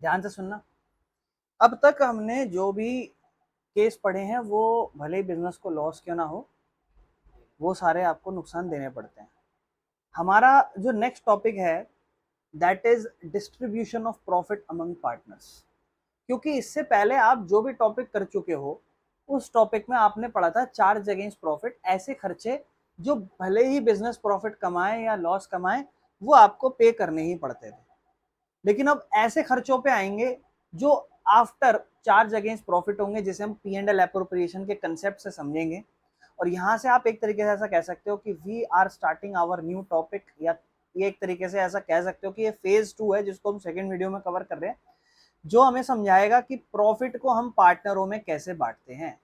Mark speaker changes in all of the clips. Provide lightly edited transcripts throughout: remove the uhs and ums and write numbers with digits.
Speaker 1: ध्यान से सुनना। अब तक हमने जो भी केस पढ़े हैं वो भले ही बिजनेस को लॉस क्यों ना हो, वो सारे आपको नुकसान देने पड़ते हैं। हमारा जो नेक्स्ट टॉपिक है that is distribution of profit among partners. क्योंकि इससे पहले आप जो भी टॉपिक कर चुके हो उस टॉपिक में आपने पढ़ा था चार्ज अगेंस्ट प्रॉफिट, ऐसे खर्चे जो भले ही बिजनेस प्रॉफिट कमाए या लॉस कमाए वो आपको पे करने ही पड़ते थे। लेकिन अब ऐसे खर्चों पे आएंगे जो आफ्टर चार्ज अगेंस्ट प्रॉफिट होंगे, जिसे हम पी एंड एल एप्रोप्रिएशन के कंसेप्ट से समझेंगे। और यहाँ से आप एक तरीके से ऐसा कह सकते हो कि we are starting our new topic, या ये एक तरीके से ऐसा कह सकते हो कि ये फेज 2 है जिसको हम सेकेंड वीडियो में कवर कर रहे हैं, जो हमें समझाएगा कि प्रॉफिट को हम पार्टनरों में कैसे बांटते हैं।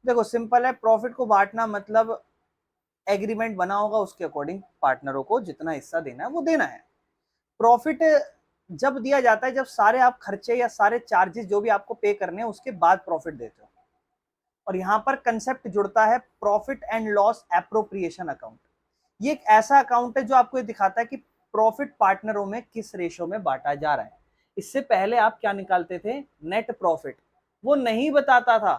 Speaker 1: देखो सिंपल है, प्रॉफिट को बांटना मतलब एग्रीमेंट बना होगा, उसके अकॉर्डिंग पार्टनरों को जितना हिस्सा देना है वो देना है। प्रॉफिट जब दिया जाता है जब सारे आप खर्चे या सारे चार्जेस जो भी आपको पे करने हैं उसके बाद प्रॉफिट देते हो। और यहां पर कंसेप्ट जुड़ता है profit and loss appropriation account. ये एक ऐसा अकाउंट है जो आपको ये दिखाता है कि प्रॉफिट पार्टनरों में किस रेशो में बांटा जा रहा है। इससे पहले आप क्या निकालते थे, नेट प्रॉफिट। वो नहीं बताता था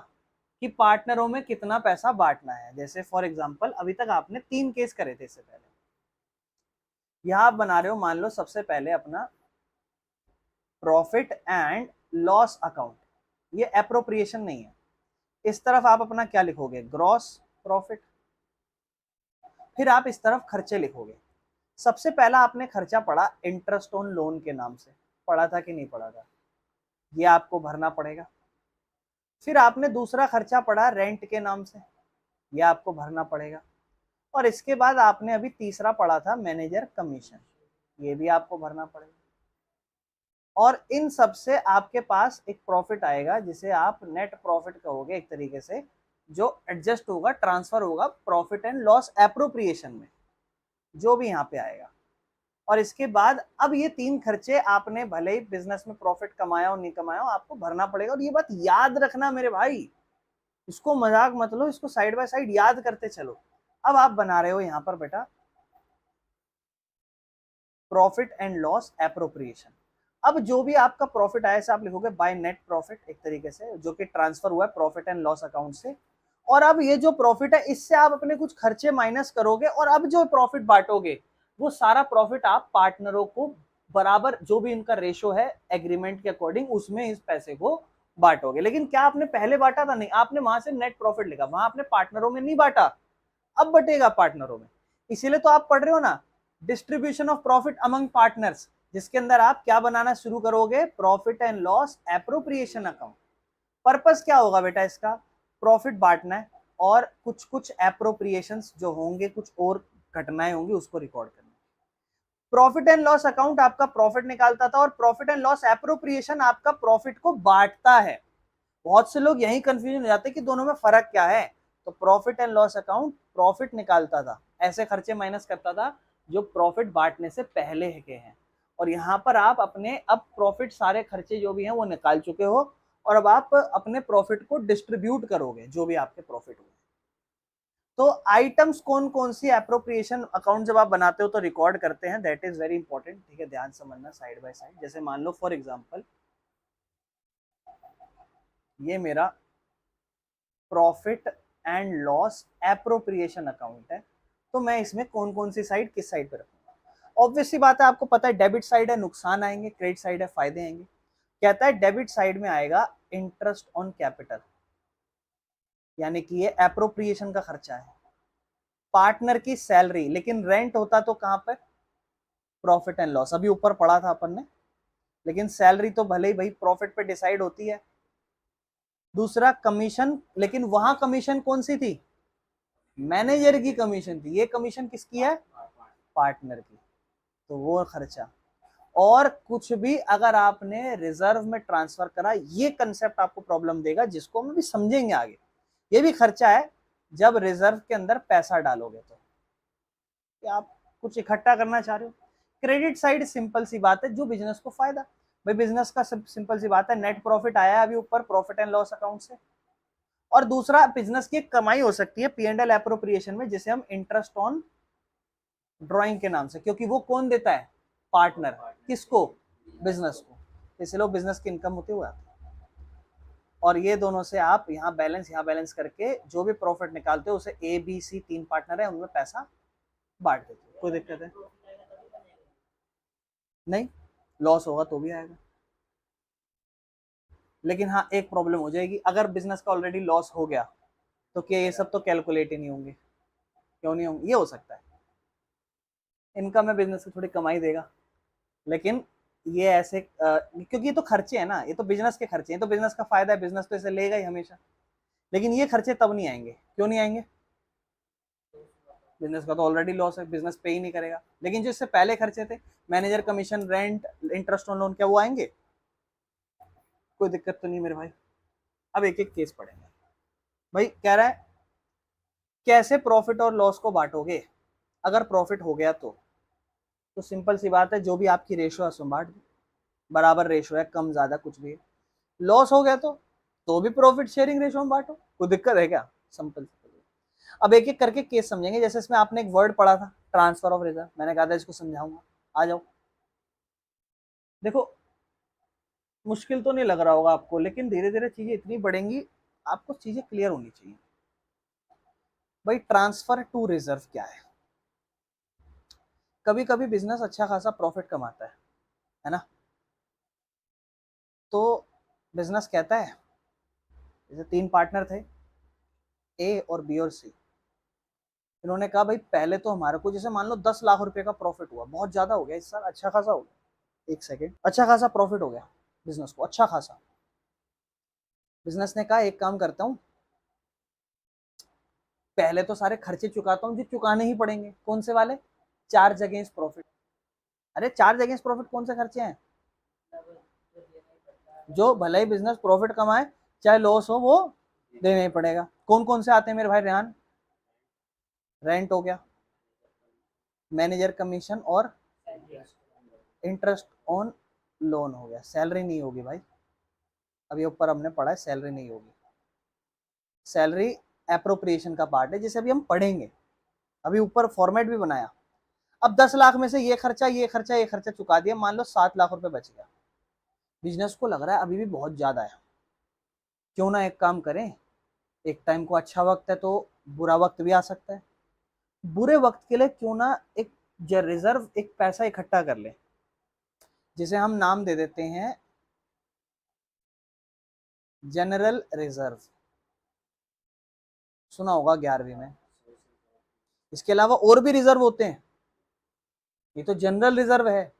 Speaker 1: कि पार्टनरों में कितना पैसा बांटना है। जैसे फॉर एग्जांपल अभी तक आपने 3 केस करे थे इससे पहले, यहां आप बना रहे हो मान लो सबसे पहले अपना प्रॉफिट एंड लॉस अकाउंट। ये एप्रोप्रिएशन नहीं है। इस तरफ आप अपना क्या लिखोगे, ग्रॉस प्रॉफिट। फिर आप इस तरफ खर्चे लिखोगे। सबसे पहला आपने खर्चा पड़ा इंटरेस्ट ऑन लोन के नाम से, पढ़ा था कि नहीं पढ़ा था, ये आपको भरना पड़ेगा। फिर आपने दूसरा खर्चा पड़ा रेंट के नाम से, ये आपको भरना पड़ेगा। और इसके बाद आपने अभी तीसरा पढ़ा था मैनेजर कमीशन, ये भी आपको भरना पड़ेगा। और इन सब से आपके पास एक प्रॉफिट आएगा जिसे आप नेट प्रॉफिट कहोगे एक तरीके से, जो एडजस्ट होगा, ट्रांसफर होगा प्रॉफिट एंड लॉस एप्रोप्रिएशन में, जो भी यहाँ पे आएगा। और इसके बाद अब ये 3 खर्चे आपने भले ही बिजनेस में प्रॉफिट कमाया हो नहीं कमाया हो आपको भरना पड़ेगा। और ये बात याद रखना मेरे भाई, इसको मजाक मत लो, इसको साइड बाय साइड याद करते चलो। अब आप बना रहे हो यहाँ पर बेटा प्रॉफिट एंड लॉस एप्रोप्रिएशन। अब जो भी आपका प्रॉफिट आया आप लिखोगे बाय नेट प्रॉफिट एक तरीके से, जो कि ट्रांसफर हुआ है प्रॉफिट एंड लॉस अकाउंट से। और अब ये जो प्रॉफिट है इससे आप अपने कुछ खर्चे माइनस करोगे और अब जो प्रॉफिट बांटोगे वो सारा प्रॉफिट आप पार्टनरों को बराबर, जो भी इनका रेशो है एग्रीमेंट के अकॉर्डिंग, उसमें इस पैसे को बांटोगे। लेकिन क्या आपने पहले बांटा था, नहीं, आपने वहां से नेट प्रॉफिट लिखा, वहां आपने पार्टनरों में नहीं बांटा, अब बटेगा पार्टनरों में। इसीलिए तो आप पढ़ रहे हो ना distribution of profit among partners, जिसके अंदर आप क्या बनाना शुरू करोगे, profit and loss appropriation account. Purpose क्या होगा बेटा इसका, प्रॉफिट बांटना है और कुछ कुछ एप्रोप्रिएशंस जो होंगे, कुछ और घटनाएं होंगी उसको रिकॉर्ड करना। प्रॉफिट एंड लॉस अकाउंट आपका प्रॉफिट निकालता था और प्रॉफिट एंड लॉस एप्रोप्रिएशन आपका प्रॉफिट को बांटता है। बहुत से लोग यही कंफ्यूजन हो जाते हैं कि दोनों में फर्क क्या है। तो profit and loss account profit निकालता था, ऐसे खर्चे माइनस करता था जो प्रॉफिट बांटने से पहले के हैं। और यहाँ पर आप अपने अब प्रॉफिट सारे खर्चे जो भी हैं वो निकाल चुके हो और अब आप अपने प्रॉफिट को डिस्ट्रीब्यूट करोगे जो भी आपके प्रॉफिट हुए। तो आइटम्स कौन कौन सी एप्रोप्रिएशन अकाउंट जब आप बनाते हो तो रिकॉर्ड करते हैं, दैट इज वेरी इंपॉर्टेंट। ठीक है, ध्यान समझना साइड बाय साइड। जैसे मान लो फॉर एग्जांपल ये मेरा profit and loss appropriation account है, तो मैं इसमें कौन कौन सी साइड किस साइड पे रखूंगा। ऑब्वियसली बात है, आपको पता है डेबिट साइड है नुकसान आएंगे, क्रेडिट साइड है फायदे आएंगे। कहता है डेबिट साइड में आएगा इंटरेस्ट ऑन कैपिटल, यानी कि ये एप्रोप्रिएशन का खर्चा है। पार्टनर की सैलरी, लेकिन रेंट होता तो कहां पर, प्रॉफिट एंड लॉस, अभी ऊपर पढ़ा था अपन ने। लेकिन सैलरी तो भले ही भाई प्रॉफिट पे डिसाइड होती है। दूसरा कमीशन, लेकिन वहां कमीशन कौन सी थी, मैनेजर की कमीशन थी, ये कमीशन किसकी है, पार्टनर की, तो वो खर्चा। और कुछ भी अगर आपने रिजर्व में ट्रांसफर करा, ये कंसेप्ट आपको प्रॉब्लम देगा जिसको हम भी समझेंगे आगे। ये भी खर्चा है जब रिजर्व के अंदर पैसा डालोगे तो, कि आप कुछ इकट्ठा करना चाह रहे हो। क्रेडिट साइड सिंपल सी बात है, जो बिजनेस को फायदा, भाई बिजनेस का सिंपल सी बात है, नेट प्रॉफिट आया है अभी ऊपर प्रॉफिट एंड लॉस अकाउंट से। और दूसरा बिजनेस की कमाई हो सकती है पी एंड एल एप्रोप्रिएशन में, जिसे हम इंटरेस्ट ऑन ड्राइंग के नाम से, क्योंकि वो कौन देता है, पार्टनर, किसको, बिजनेस को। इसलिए वो बिजनेस की इनकम होती हुआ आती है। और ये दोनों से आप यहाँ बैलेंस करके जो भी प्रॉफिट निकालते हो उसे ए बी सी 3 पार्टनर है उनमें पैसा बांट देते हो। कोई दिक्कत है नहीं, लॉस होगा तो भी आएगा। लेकिन हाँ एक प्रॉब्लम हो जाएगी, अगर बिजनेस का ऑलरेडी लॉस हो गया तो क्या ये सब तो कैलकुलेट ही नहीं होंगे? क्यों नहीं होंगे? ये हो सकता है इनकम में बिजनेस की थोड़ी कमाई देगा, लेकिन ये ऐसे क्योंकि ये तो खर्चे है ना, ये तो बिजनेस के खर्चे हैं, तो बिजनेस का फायदा है, बिजनेस तो इसे लेगा ही हमेशा। लेकिन ये खर्चे तब नहीं आएंगे, क्यों नहीं आएंगे? बिजनेस का तो ऑलरेडी लॉस है, बिजनेस पे ही नहीं करेगा। लेकिन जो इससे पहले खर्चे थे, manager commission, rent, interest on loan, क्या वो आएंगे? कोई दिक्कत तो नहीं मेरे भाई। अब एक एक केस पढ़ेंगे। भाई कह रहा है कैसे प्रॉफिट और लॉस को बांटोगे? अगर प्रॉफिट हो गया तो सिंपल सी बात है, जो भी आपकी रेशो है उसमें बांट दो, बराबर रेशो है, कम ज्यादा कुछ भी है। लॉस हो गया तो भी प्रॉफिट शेयरिंग रेशो में बांटो, कोई दिक्कत है क्या? सिंपल। अब एक एक करके केस समझेंगे। जैसे इसमें आपने एक वर्ड पढ़ा था, ट्रांसफर ऑफ रिजर्व, मैंने कहा था इसको समझाऊंगा, आ जाओ। देखो मुश्किल तो नहीं लग रहा होगा आपको, लेकिन धीरे धीरे चीजें इतनी बढ़ेंगी, आपको चीजें क्लियर होनी चाहिए। भाई ट्रांसफर टू रिजर्व क्या है? कभी कभी बिजनेस अच्छा खासा प्रॉफिट कमाता है ना? तो बिजनेस कहता है, जैसे 3 पार्टनर थे, ए और बी और सी। इन्होंने कहा भाई पहले तो हमारे को, जैसे मान लो 10 लाख रुपए का प्रॉफिट हुआ, बहुत ज्यादा हो गया इस साल, अच्छा खासा हो गया, एक सेकेंड, अच्छा खासा प्रॉफिट हो गया बिजनेस को, अच्छा खासा। बिजनेस ने कहा एक काम करता हूँ, पहले तो सारे खर्चे चुकाता हूँ जो चुकाने ही पड़ेंगे। कौन से वाले? Charge against profit. अरे चार्ज अगेंस्ट प्रॉफिट कौन से खर्चे हैं? जो भले ही बिजनेस प्रॉफिट कमाए चाहे लॉस हो, वो देना ही पड़ेगा। कौन कौन से आते हैं मेरे भाई रेहान? रेंट हो गया, मैनेजर कमीशन और इंटरेस्ट ऑन लोन हो गया। सैलरी नहीं होगी भाई, अभी ऊपर हमने पढ़ा है सैलरी नहीं होगी। सैलरी एप्रोप्रिएशन का पार्ट है जिसे अभी हम पढ़ेंगे, अभी ऊपर फॉर्मेट भी बनाया। अब 10 लाख में से ये खर्चा ये खर्चा ये खर्चा चुका दिया, मान लो 7 लाख रुपए बच गया। बिजनेस को लग रहा है अभी भी बहुत ज्यादा है, क्यों ना एक काम करें, एक टाइम को अच्छा वक्त है तो बुरा वक्त भी आ सकता है, बुरे वक्त के लिए क्यों ना एक रिजर्व, एक पैसा इकट्ठा कर ले, जिसे हम नाम दे देते हैं जनरल रिजर्व। सुना होगा 11वीं में। इसके अलावा और भी रिजर्व होते हैं, ये तो जनरल रिजर्व है।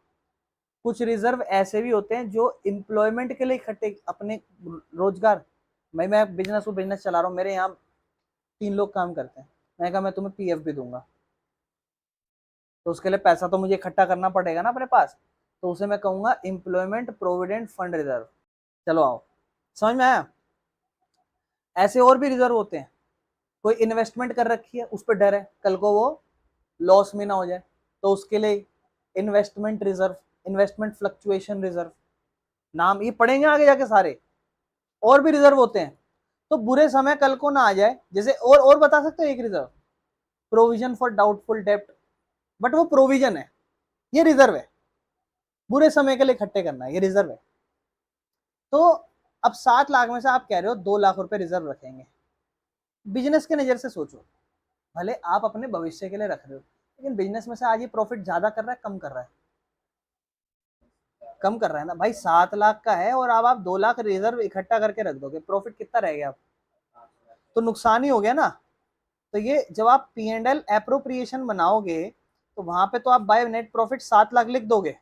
Speaker 1: कुछ रिजर्व ऐसे भी होते हैं जो एम्प्लॉयमेंट के लिए इकट्ठे, अपने रोजगार, मैं बिजनेस चला रहा हूँ, मेरे यहाँ 3 लोग काम करते हैं, मैंने कहा मैं तुम्हें पीएफ भी दूंगा, तो उसके लिए पैसा तो मुझे इकट्ठा करना पड़ेगा ना अपने पास, तो उसे मैं कहूंगा एम्प्लॉयमेंट प्रोविडेंट फंड रिजर्व। चलो आओ, समझ में आया? ऐसे और भी रिजर्व होते हैं, कोई इन्वेस्टमेंट कर रखी है, उस पर डर है कल को वो लॉस में ना हो जाए, तो उसके लिए investment reserve, investment fluctuation reserve, नाम ये पढ़ेंगे आगे जाके सारे। और भी रिजर्व होते हैं, तो बुरे समय कल को ना आ जाए, जैसे और बता सकते हो एक रिजर्व, प्रोविजन फॉर डाउटफुल डेप्ट, बट वो प्रोविजन है, ये रिजर्व है, बुरे समय के लिए इकट्ठे करना है, ये रिजर्व है। तो अब 7 लाख में से आप कह रहे हो 2 लाख रुपए रिजर्व रखेंगे। बिजनेस के नजर से सोचो, भले आप अपने भविष्य के लिए रख रहे हो, लेकिन बिजनेस में से आज ये प्रॉफिट ज्यादा कर रहा है कम कर रहा है? कम कर रहा है ना भाई, 7 लाख का है और अब आप 2 लाख रिजर्व इकट्ठा करके रख दोगे, प्रॉफिट कितना रह गया? तो नुकसान ही हो गया ना। तो ये जब आप पी एंड एल एप्रोप्रिएशन बनाओगे तो वहां पे तो आप बाय नेट प्रॉफिट 7 लाख लिख दोगे,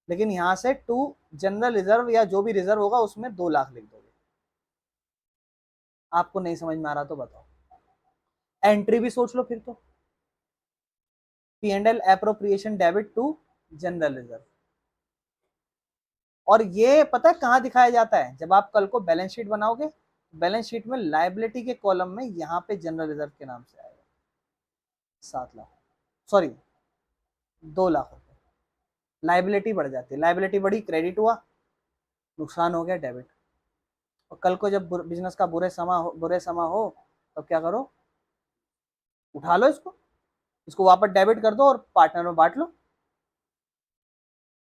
Speaker 1: लेकिन यहां से टू जनरल रिजर्व या जो भी रिजर्व होगा उसमें 2 लाख लिख दोगे। आपको नहीं समझ में आ रहा तो बताओ, एंट्री भी सोच लो फिर तो, P and L appropriation debit to general reserve. और ये पता है कहां दिखाया जाता है? जब आप कल को बैलेंस शीट बनाओगे, बैलेंस शीट में लायबिलिटी के कॉलम में यहाँ पे जनरल रिजर्व के नाम से आएगा 7 लाख, सॉरी 2 लाख रुपए। लायबिलिटी बढ़ जाती है, लायबिलिटी बढ़ी, क्रेडिट हुआ, नुकसान हो गया, डेबिट। और कल को जब बिजनेस का बुरे समय हो तो क्या करो, उठा लो इसको, इसको वापस डेबिट कर दो और पार्टनर में बांट लो।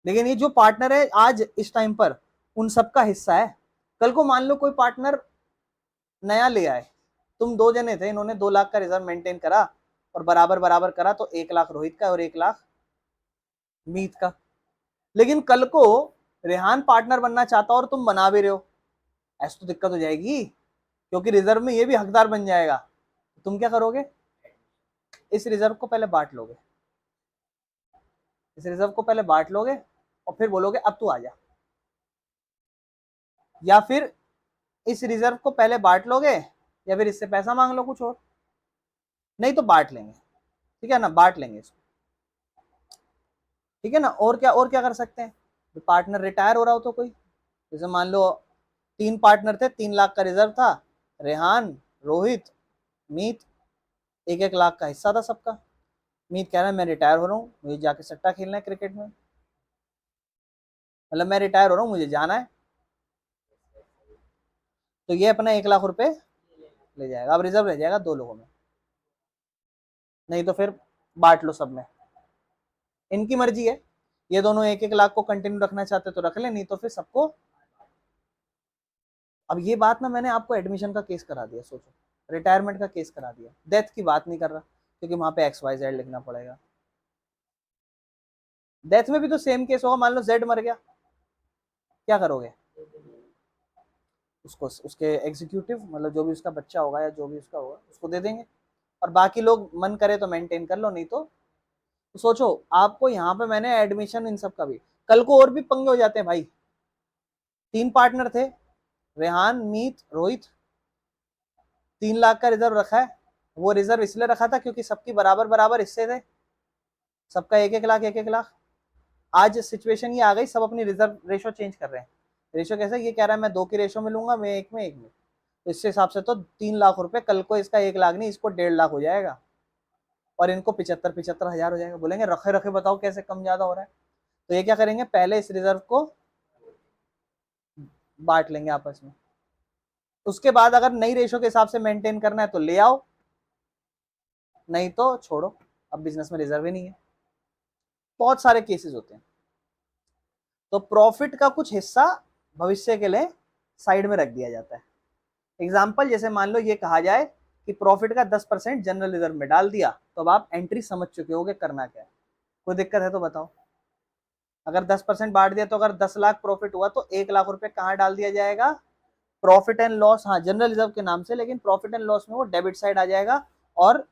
Speaker 1: लेकिन ये जो पार्टनर है आज इस टाइम पर उन सबका हिस्सा है। कल को मान लो कोई पार्टनर नया ले आए, तुम 2 जने थे, इन्होंने 2 लाख का रिजर्व मेंटेन करा और बराबर बराबर करा, तो 1 लाख रोहित का और 1 लाख मीत का। लेकिन कल को रेहान पार्टनर बनना चाहता और तुम बना भी रहे हो, ऐसा तो दिक्कत हो जाएगी, क्योंकि रिजर्व में ये भी हकदार बन जाएगा। तुम क्या करोगे, इस रिजर्व को पहले बांट लोगे, इस रिजर्व को पहले बांट लोगे और फिर बोलोगे अब तू आ जा, या फिर इस रिजर्व को पहले बांट लोगे या फिर इससे पैसा मांग लो कुछ और, नहीं तो बांट लेंगे, ठीक है ना, बांट लेंगे इसको, ठीक है ना। और क्या कर सकते हैं, पार्टनर रिटायर हो रहा हो तो कोई, जैसे मान लो 3 पार्टनर थे, 3 लाख का रिजर्व था, रेहान, रोहित, मीत, 1-1 लाख का हिस्सा था सबका। मीत कह रहा है मैं रिटायर हो रहा हूँ, मुझे जाके सट्टा खेलना है क्रिकेट में, मतलब मैं रिटायर हो रहा हूँ, मुझे जाना है, तो ये अपना 1 लाख रुपए ले जाएगा। अब रिजर्व रह जाएगा 2 लोगों में, नहीं तो फिर बांट लो सब में, इनकी मर्जी है, ये दोनों 1-1 लाख को कंटिन्यू रखना चाहते तो रख ले, नहीं तो फिर सबको। अब ये बात ना मैंने आपको एडमिशन का केस करा दिया, सोचो, रिटायरमेंट का केस करा दिया, डेथ की बात नहीं कर रहा, क्योंकि वहां पे XYZ लिखना पड़ेगा। डेथ में भी तो सेम केस होगा, मान लो Z मर गया, क्या करोगे, उसको उसके एग्जीक्यूटिव, मतलब जो भी उसका बच्चा होगा या जो भी उसका होगा उसको दे देंगे, और बाकी लोग मन करे तो मेंटेन कर लो, नहीं तो सोचो आपको यहाँ पे मैंने एडमिशन इन सब का भी, कल को और भी पंगे हो जाते हैं भाई। 3 पार्टनर थे, रेहान, मीत, रोहित, 3 लाख का रिजर्व रखा है, वो रिजर्व इसलिए रखा था क्योंकि सबकी बराबर बराबर हिस्से थे, सबका 1-1 लाख 1-1 लाख। आज सिचुएशन ये आ गई, सब अपनी रिजर्व रेशो चेंज कर रहे हैं। रेशो कैसे, ये कह रहा है मैं 2 की रेशो में लूंगा, मैं 1 में 1 में, तो इस हिसाब से तो 3 लाख रुपए, कल को इसका 1 लाख नहीं, इसको 1.5 लाख हो जाएगा, और इनको 75 हजार हो जाएगा। बोलेंगे रखे रखे बताओ कैसे कम ज्यादा हो रहा है, तो ये क्या करेंगे, पहले इस रिजर्व को बांट लेंगे आपस में, उसके बाद अगर नई रेशो के हिसाब से मेंटेन करना है तो ले आओ, नहीं तो छोड़ो, अब बिजनेस में रिजर्व ही नहीं है। बहुत सारे केसेस होते हैं, तो प्रॉफिट का कुछ हिस्सा भविष्य के लिए साइड में रख दिया जाता है। एग्जाम्पल जैसे मान लो ये कहा जाए कि प्रॉफिट का 10% जनरल रिजर्व में डाल दिया, तो अब आप एंट्री समझ चुके होगे करना क्या है, कोई दिक्कत है तो बताओ। अगर 10% बांट दिया तो अगर 10 लाख प्रॉफिट हुआ तो 1 लाख रुपए कहाँ डाल दिया जाएगा, प्रॉफिट एंड लॉस, हाँ जनरल रिजर्व के नाम से, लेकिन प्रॉफिट एंड लॉस में वो डेबिट साइड आ जाएगा और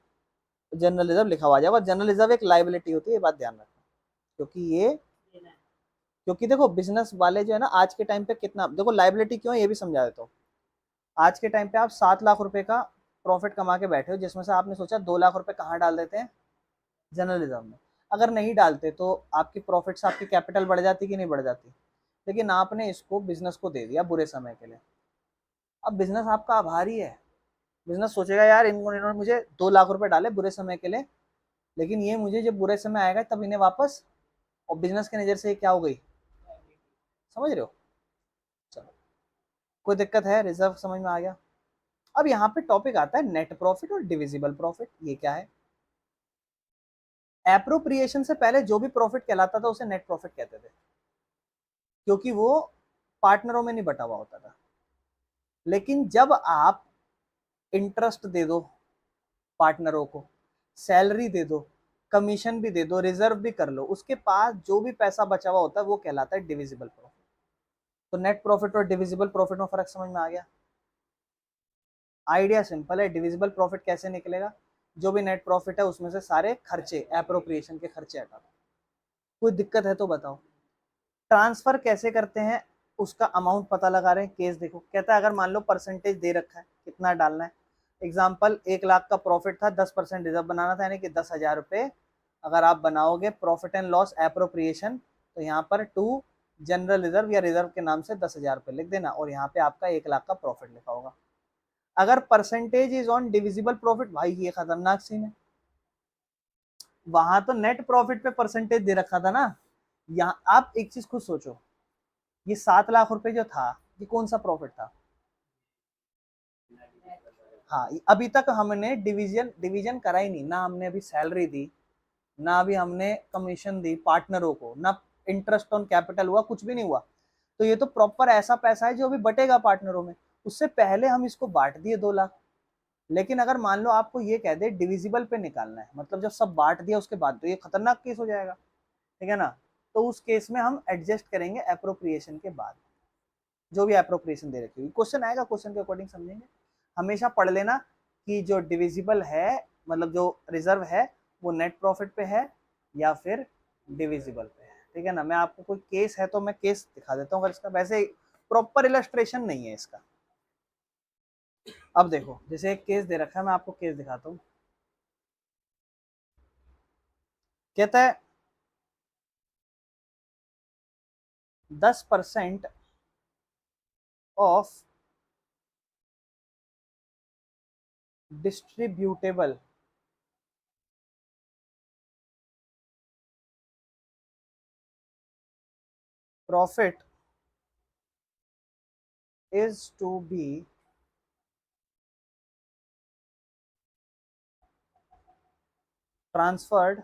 Speaker 1: जनरल रिजर्व लिखा हुआ जाएगा। जनरल रिजर्व एक लाइबिलिटी होती है, ये बात ध्यान रखना, क्योंकि देखो बिजनेस वाले जो है ना आज के टाइम पे कितना, देखो लाइबिलिटी क्यों है ये भी समझा देता हूँ। आज के टाइम पे आप 7 लाख रुपए का प्रॉफिट कमा के बैठे हो, जिसमें से आपने सोचा 2 लाख रुपए कहाँ डाल देते हैं, जनरल रिजर्व में। अगर नहीं डालते तो आपकी प्रॉफिट से आपकी कैपिटल बढ़ जाती कि नहीं बढ़ जाती, लेकिन आपने इसको बिजनेस को दे दिया बुरे समय के लिए। अब बिजनेस आपका आभारी है, बिजनेस सोचेगा यार इन्होंने मुझे 2 लाख रुपए डाले बुरे समय के लिए, लेकिन ये मुझे जब बुरे समय आएगा तब इन्हें वापस, और बिजनेस के नजर से ये क्या हो गई, समझ रहे हो। चलो कोई दिक्कत है, रिजर्व समझ में आ गया। अब यहाँ पे टॉपिक आता है नेट प्रॉफिट और डिविजिबल प्रॉफिट, ये क्या है। एप्रोप्रिएशन से पहले जो भी प्रॉफिट कहलाता था उसे नेट प्रॉफिट कहते थे, क्योंकि वो पार्टनरों में नहीं बटा हुआ होता था। लेकिन जब आप इंटरेस्ट दे दो पार्टनरों को, सैलरी दे दो, कमीशन भी दे दो, रिजर्व भी कर लो, उसके पास जो भी पैसा बचा हुआ होता है वो कहलाता है डिविजिबल प्रॉफिट। तो नेट प्रॉफिट और डिविजिबल प्रॉफिट में फर्क समझ में आ गया। आइडिया सिंपल है, डिविजिबल प्रॉफिट कैसे निकलेगा, जो भी नेट प्रॉफिट है उसमें से सारे खर्चे, एप्रोप्रिएशन के खर्चे हटा दो। कोई दिक्कत है तो बताओ। ट्रांसफर कैसे करते हैं, उसका अमाउंट पता लगा रहे हैं, केस देखो, कहता है अगर मान लो परसेंटेज दे रखा है कितना डालना है। एग्जाम्पल 1 लाख का प्रॉफिट था, 10% रिजर्व बनाना था, यानी कि 10,000 रुपये अगर आप बनाओगे प्रॉफिट एंड लॉस एप्रोप्रिएशन, तो यहाँ पर 2 जनरल रिजर्व या रिजर्व के नाम से 10,000 रुपये लिख देना, और यहाँ पे आपका 1 लाख का प्रॉफिट लिखा होगा। अगर percentage is on divisible profit, भाई ये खतरनाक सीन है, वहां तो नेट प्रॉफिट पे परसेंटेज दे रखा था ना, यहाँ आप एक चीज खुद सोचो, ये 7 लाख रुपए जो था ये कौन सा प्रॉफिट था। हाँ अभी तक हमने डिवीजन डिवीजन करा ही नहीं ना, हमने अभी सैलरी दी, ना अभी हमने कमीशन दी पार्टनरों को, ना इंटरेस्ट ऑन कैपिटल हुआ, कुछ भी नहीं हुआ। तो ये तो प्रॉपर ऐसा पैसा है जो अभी बटेगा पार्टनरों में। उससे पहले हम इसको बांट दिए 2 लाख। लेकिन अगर मान लो आपको ये कह दे डिविजिबल पे निकालना है, मतलब जब सब बांट दिया उसके बाद, तो ये खतरनाक केस हो जाएगा, ठीक है ना। तो उस केस में हम एडजस्ट करेंगे एप्रोप्रिएशन के बाद, जो भी एप्रोप्रिएशन दे रखी हुई। क्वेश्चन आएगा, क्वेश्चन के अकॉर्डिंग समझेंगे। हमेशा पढ़ लेना कि जो डिविजिबल है, मतलब जो रिजर्व है, वो नेट प्रॉफिट पे है या फिर डिविजिबल पे है, ठीक है ना। मैं आपको कोई केस है तो मैं केस दिखा देता हूँ, अगर इसका वैसे प्रॉपर इलस्ट्रेशन नहीं है इसका। अब देखो, जैसे एक केस दे रखा है, मैं आपको केस दिखाता हूँ। कहता है 10% of distributable profit is to be transferred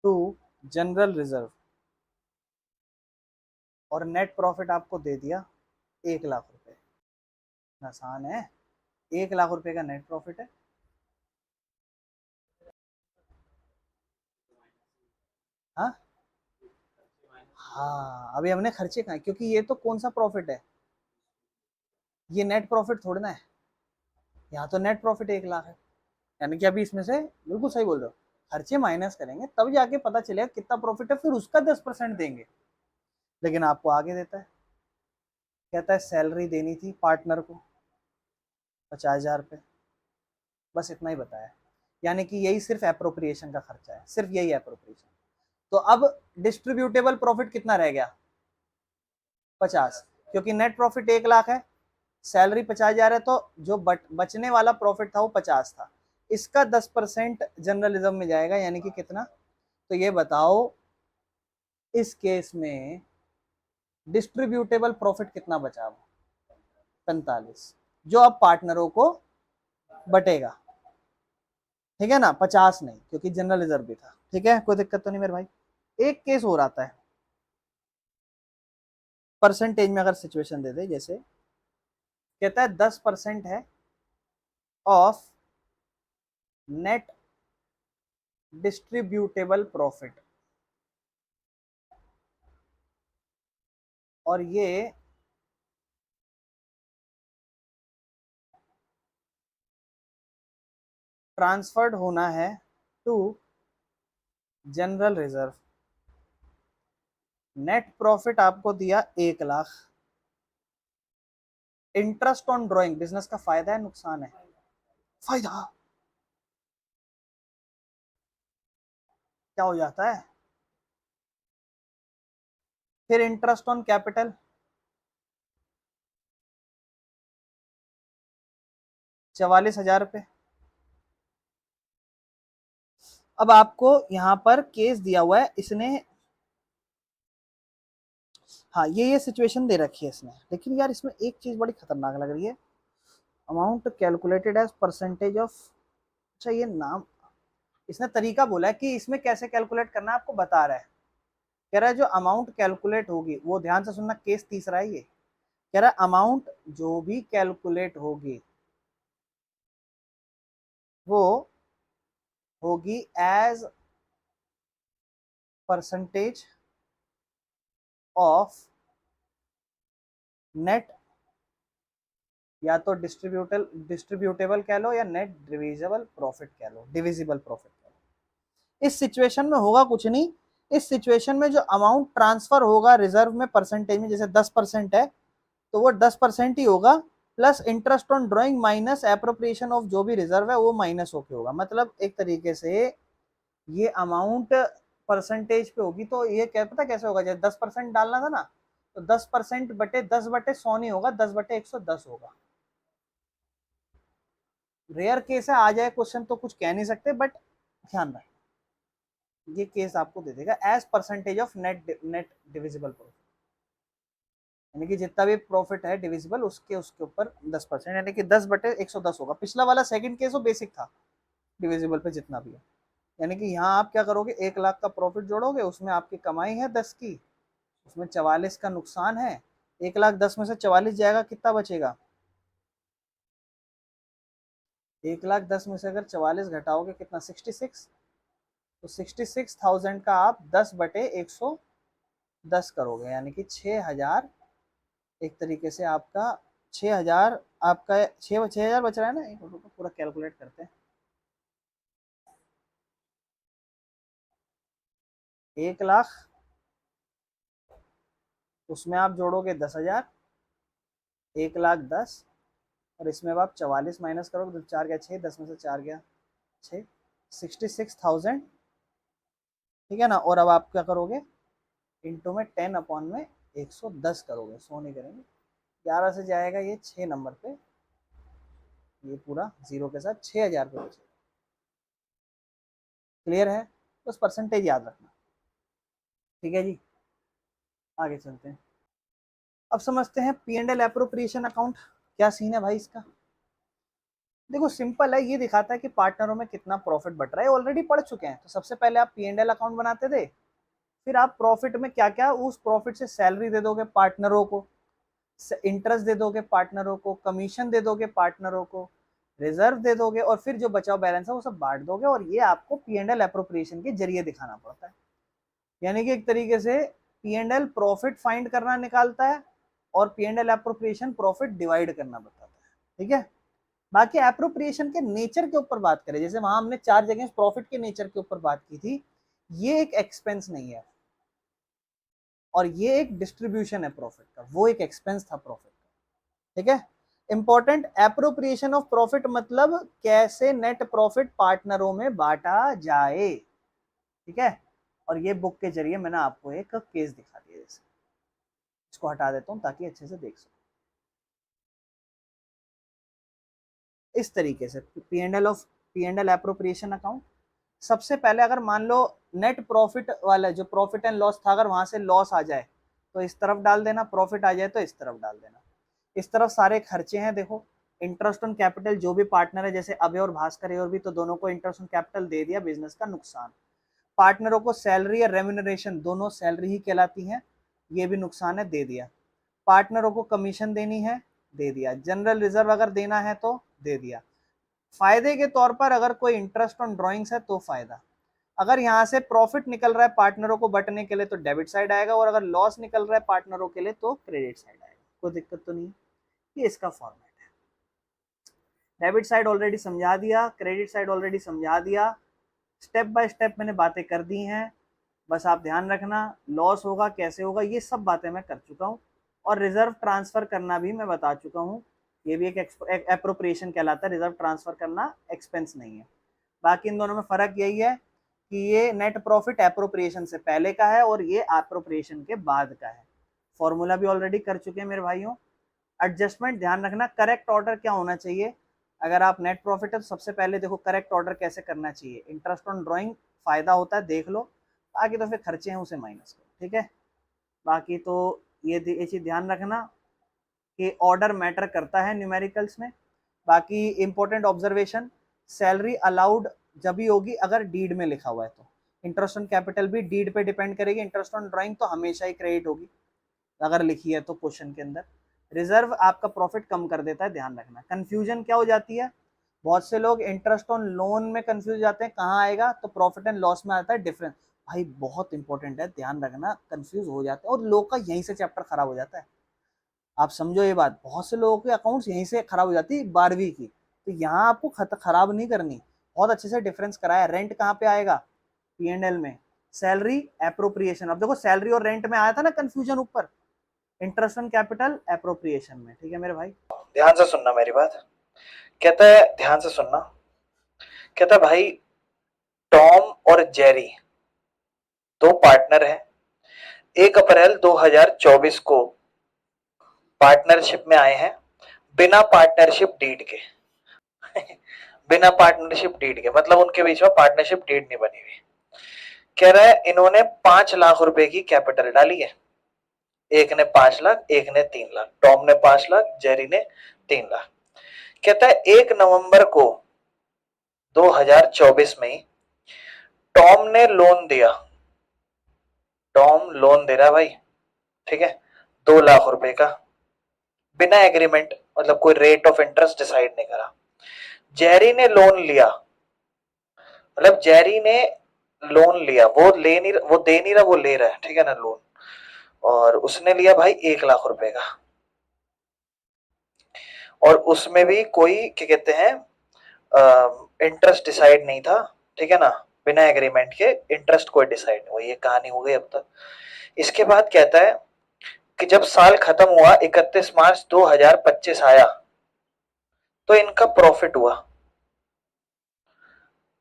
Speaker 1: to general reserve, और नेट प्रॉफिट आपको दे दिया 1 लाख रुपए। आसान है, 1 लाख रुपए का नेट प्रॉफिट है। हाँ हाँ, अभी हमने खर्चे कहा, क्योंकि ये तो कौन सा प्रॉफिट है, ये नेट प्रॉफिट थोड़ा ना है। यहाँ तो नेट प्रॉफिट 1 लाख है, यानी कि अभी इसमें से बिल्कुल सही बोल रहे हो, खर्चे माइनस करेंगे तब जाके पता चलेगा कितना प्रॉफिट है, फिर उसका 10% देंगे। लेकिन आपको आगे देता है, कहता है सैलरी देनी थी पार्टनर को 50,000 रुपये, बस इतना ही बताया। यानी कि यही सिर्फ एप्रोप्रिएशन का खर्चा है, सिर्फ यही एप्रोप्रिएशन। तो अब डिस्ट्रीब्यूटेबल प्रॉफिट कितना रह गया, 50, क्योंकि नेट प्रॉफिट 1 लाख है, सैलरी 50,000 है, तो जो बचने वाला प्रॉफिट था वो 50 था। इसका 10% जर्नलिज्म में जाएगा, यानी कि कितना। तो ये बताओ इस केस में डिस्ट्रीब्यूटेबल प्रॉफिट कितना बचा, 45, जो अब पार्टनरों को बटेगा, ठीक है ना। 50 नहीं, क्योंकि जनरल रिजर्व भी था, ठीक है, कोई दिक्कत तो नहीं मेरे भाई। एक केस और आता है, परसेंटेज में अगर सिचुएशन दे दे, जैसे कहता है 10% है ऑफ नेट डिस्ट्रीब्यूटेबल प्रॉफिट, और ये ट्रांसफर्ड होना है to general reserve. Net profit आपको दिया 1 lakh, interest on drawing, business का फायदा है नुकसान है, फायदा। क्या हो जाता है, फिर इंटरेस्ट ऑन कैपिटल 44,000 रुपये। अब आपको यहाँ पर केस दिया हुआ है इसने, हाँ ये सिचुएशन दे रखी है इसने, लेकिन यार इसमें एक चीज बड़ी खतरनाक लग रही है, amount calculated as percentage of. अच्छा ये नाम, इसने तरीका बोला है कि इसमें कैसे कैलकुलेट करना है, आपको बता रहा है। कह रहा है जो अमाउंट कैलकुलेट होगी, वो ध्यान से सुनना, केस तीसरा है ये। कह रहा है अमाउंट जो भी कैलकुलेट होगी वो होगी एज परसेंटेज ऑफ नेट, या तो डिस्ट्रीब्यूटेबल कह लो या नेट डिविजिबल प्रॉफिट कह लो, डिविजिबल प्रॉफिट कह लो। इस सिचुएशन में होगा कुछ नहीं, इस सिचुएशन में जो अमाउंट ट्रांसफर होगा रिजर्व में परसेंटेज में, जैसे 10% है तो वो 10% ही होगा, plus interest on drawing minus appropriation of जो भी रिजर्व है वो माइनस होके होगा। मतलब एक तरीके से ये अमाउंट परसेंटेज पे होगी, तो ये क्या पता कैसे होगा, जैसे 10% डालना था ना, तो 10% बटे 10/100 नहीं होगा, 10/110 होगा। रेयर केस है, आ जाए क्वेश्चन तो कुछ कह नहीं सकते, बट ध्यान रख, ये केस आपको दे देगा as percentage of net divisible profit, यानी कि जितना भी प्रॉफिट है डिविजिबल उसके उसके ऊपर 10%, यानी कि 10/110 होगा। पिछला वाला सेकंड केस वो बेसिक था, डिविजिबल पे जितना भी है, यानी कि यहाँ आप क्या करोगे, 1 लाख का प्रॉफिट जोड़ोगे, उसमें आपकी कमाई है 10 की, उसमें 44 का नुकसान है। 1,10,000 में से 44 जाएगा, कितना बचेगा? 1,10,000 में से अगर 44 घटाओगे कितना, 66। तो 66,000 का आप 10/110 करोगे, यानी कि 6,000। एक तरीके से आपका 6,000, आपका 6,000 बच रहा है ना। एक मिनट रुको, पूरा कैलकुलेट करते हैं। 1,00,000, उसमें आप जोड़ोगे 10,000, 1,10,000, और इसमें अब आप 44 माइनस करोगे तो 4 गया 6, 10 में से 4 गया 6, 66,000, ठीक है ना। और अब आप क्या करोगे, इंटू में 10/110 करोगे, सो नहीं करेंगे। 11 से जाएगा ये 6 नंबर पे, ये पूरा जीरो के साथ 6,000 पे बचेगा। क्लियर है? बस परसेंटेज याद रखना, ठीक है जी। आगे चलते हैं, अब समझते हैं P and L appropriation account. क्या सीन है भाई इसका? देखो सिंपल है, ये दिखाता है कि पार्टनरों में कितना प्रॉफिट बट रहा है, ऑलरेडी पढ़ चुके हैं। तो सबसे पहले आप पी एंड एल अकाउंट बनाते थे, फिर आप प्रॉफिट में क्या क्या, उस प्रॉफिट से सैलरी दे दोगे पार्टनरों को, इंटरेस्ट दे दोगे पार्टनरों को, कमीशन दे दोगे पार्टनरों को, रिजर्व दे दोगे, और फिर जो बचाव बैलेंस है वो सब बांट दोगे। और ये आपको पी एंड एल एप्रोप्रिएशन के जरिए दिखाना पड़ता है। यानी कि एक तरीके से P and L profit find करना निकालता है, और P and L appropriation profit divide करना बताता है, ठीक है। बाकी एप्रोप्रिएशन के नेचर के ऊपर बात करें, जैसे वहां हमने 4 जगह प्रॉफिट के नेचर के ऊपर बात की थी, ये एक एक्सपेंस नहीं है, और ये एक डिस्ट्रीब्यूशन है प्रॉफिट का, वो एक एक्सपेंस था प्रॉफिट का, ठीक है। इंपॉर्टेंट, एप्रोप्रिएशन ऑफ प्रॉफिट मतलब कैसे नेट प्रॉफिट पार्टनरों में बांटा जाए, ठीक है। और ये बुक के जरिए मैंने आपको एक केस दिखा दिया, जैसे इसको हटा देता हूं ताकि अच्छे से देख सको। इस तरीके से P and L appropriation account, सबसे पहले अगर मान लो नेट प्रॉफिट वाला जो प्रॉफिट एंड लॉस था, अगर वहां से लॉस आ जाए तो इस तरफ डाल देना, प्रॉफिट आ जाए तो इस तरफ डाल देना। इस तरफ सारे खर्चे हैं, देखो इंटरेस्ट ऑन कैपिटल, जो भी पार्टनर है जैसे अभय और भास्कर है, और भी तो दोनों को इंटरेस्ट ऑन कैपिटल दे दिया, बिजनेस का नुकसान। पार्टनरों को सैलरी या रेम्यूनरेशन, दोनों सैलरी ही कहलाती है, ये भी नुकसान है, दे दिया। पार्टनरों को कमीशन देनी है, दे दिया। जनरल रिजर्व अगर देना है तो दे दिया। फायदे के तौर पर अगर कोई इंटरेस्ट ऑन ड्रॉइंग्स है तो फायदा। अगर यहाँ से प्रॉफिट निकल रहा है पार्टनरों को बटने के लिए तो डेबिट साइड आएगा, और अगर लॉस निकल रहा है पार्टनरों के लिए तो क्रेडिट साइड आएगा। कोई दिक्कत तो नहीं, ये इसका फॉर्मेट है। डेबिट साइड ऑलरेडी समझा दिया, क्रेडिट साइड ऑलरेडी समझा दिया, स्टेप बाय स्टेप मैंने बातें कर दी हैं। बस आप ध्यान रखना, लॉस होगा कैसे होगा ये सब बातें मैं कर चुका हूँ, और रिजर्व ट्रांसफर करना भी मैं बता चुका हूँ। ये भी एक एप्रोप्रिएशन कहलाता है, रिजर्व ट्रांसफर करना एक्सपेंस नहीं है। बाकी इन दोनों में फर्क यही है कि ये नेट प्रॉफिट एप्रोप्रिएशन से पहले का है और ये एप्रोप्रिएशन के बाद का है। फॉर्मूला भी ऑलरेडी कर चुके हैं मेरे भाइयों। एडजस्टमेंट ध्यान रखना, करेक्ट ऑर्डर क्या होना चाहिए। अगर आप नेट प्रॉफिट है तो सबसे पहले देखो करेक्ट ऑर्डर कैसे करना चाहिए। इंटरेस्ट ऑन ड्रॉइंग फायदा होता है, देख लो, बाकी तो फिर खर्चे हैं उसे माइनस करो, ठीक है। बाकी तो ये चीज ध्यान रखना कि ऑर्डर मैटर करता है न्यूमेरिकल्स में। बाकी इंपॉर्टेंट ऑब्जर्वेशन, सैलरी अलाउड जब भी होगी अगर डीड में लिखा हुआ है तो। इंटरेस्ट ऑन कैपिटल भी डीड पे डिपेंड करेगी, इंटरेस्ट ऑन ड्राइंग तो हमेशा ही क्रेडिट होगी अगर लिखी है तो क्वेश्चन के अंदर। रिजर्व आपका प्रॉफिट कम कर देता है, ध्यान रखना। कंफ्यूजन क्या हो जाती है, बहुत से लोग इंटरेस्ट ऑन लोन में कंफ्यूज जाते हैं, कहाँ आएगा तो प्रॉफिट एंड लॉस में आता है डिफरेंस। भाई बहुत इंपॉर्टेंट है, ध्यान रखना, कंफ्यूज हो जाते हैं और लोग का यहीं से चैप्टर खराब हो जाता है। आप समझो ये बात, बहुत से लोगों के अकाउंट्स यहीं से खराब हो जाती है 12वीं की। तो यहाँ आपको खराब नहीं करनी, बहुत अच्छे से डिफरेंस कराया। रेंट कहाँ पे आएगा, पी एंड एल में। सैलरी एप्रोप्रिएशन, अब देखो सैलरी और रेंट में आया था ना कंफ्यूजन ऊपर, इंटरेस्ट ऑन कैपिटल एप्रोप्रिएशन में, ठीक है मेरे भाई।
Speaker 2: ध्यान से सुनना मेरी बात, कहता है ध्यान से सुनना, कहता है भाई टॉम और जेरी दो पार्टनर हैं, 1 अप्रैल 2024 को पार्टनरशिप में आए हैं बिना पार्टनरशिप डीड के। बिना पार्टनरशिप डीड के मतलब उनके बीच में पार्टनरशिप डीड नहीं बनी हुई। कह रहा है इन्होंने 5 लाख रुपए की कैपिटल डाली है, एक ने 5 लाख, एक ने 3 लाख। टॉम ने 5 लाख, जेरी ने 3 लाख। कहता है 1 नवंबर को 2024 में टॉम ने लोन दिया, टॉम लोन दे रहा है भाई, ठीक है, 2 लाख रुपए का, बिना एग्रीमेंट, मतलब कोई रेट ऑफ इंटरेस्ट डिसाइड नहीं करा। जेरी ने लोन लिया, मतलब जेरी ने लोन लिया, वो ले नहीं, वो दे नहीं रहा, वो ले रहा है, ठीक है ना, लोन। और उसने लिया भाई 1 लाख रुपए का, और उसमें भी कोई क्या कहते हैं इंटरेस्ट डिसाइड नहीं था, ठीक है ना, बिना एग्रीमेंट के इंटरेस्ट कोई डिसाइड नहीं हुआ। ये कहानी हो गई अब तक। इसके बाद कहता है कि जब साल खत्म हुआ 31 मार्च 2025 आया तो इनका प्रॉफिट हुआ,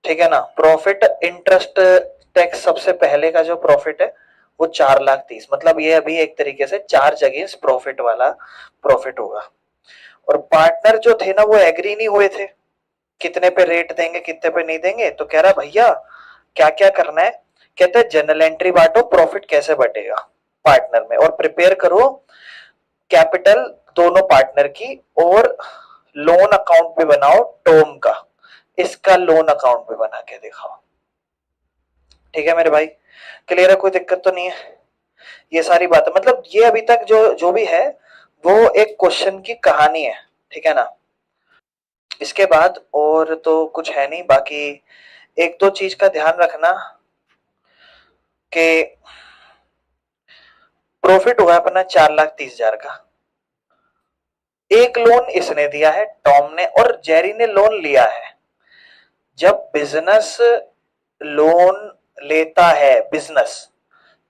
Speaker 2: ठीक है ना। प्रॉफिट इंटरेस्ट टैक्स सबसे पहले का जो प्रॉफिट है वो 4,30,000, मतलब ये अभी एक तरीके से चार्ज अगेंस्ट प्रॉफिट वाला प्रॉफिट होगा। और पार्टनर जो थे ना वो एग्री नहीं हुए थे कितने पे रेट देंगे कितने पे नहीं देंगे, तो कह रहा भैया क्या क्या करना है। कहते हैं जनरल एंट्री बांटो, प्रॉफिट कैसे बटेगा पार्टनर में, और प्रिपेयर करो कैपिटल दोनों पार्टनर की, और लोन अकाउंट भी बनाओ टोम का, इसका लोन अकाउंट भी बना के दिखाओ। ठीक है मेरे भाई, क्लियर है, कोई दिक्कत तो नहीं है। ये सारी बातें, मतलब ये अभी तक जो जो भी है वो एक क्वेश्चन की कहानी है, ठीक है ना। इसके बाद और तो कुछ है नहीं, बाकी एक दो चीज का ध्यान रखना कि प्रॉफिट हुआ अपना 4,30,000 का। एक लोन इसने दिया है टॉम ने, और जेरी ने लोन लिया है। जब बिजनेस लोन लेता है बिजनेस,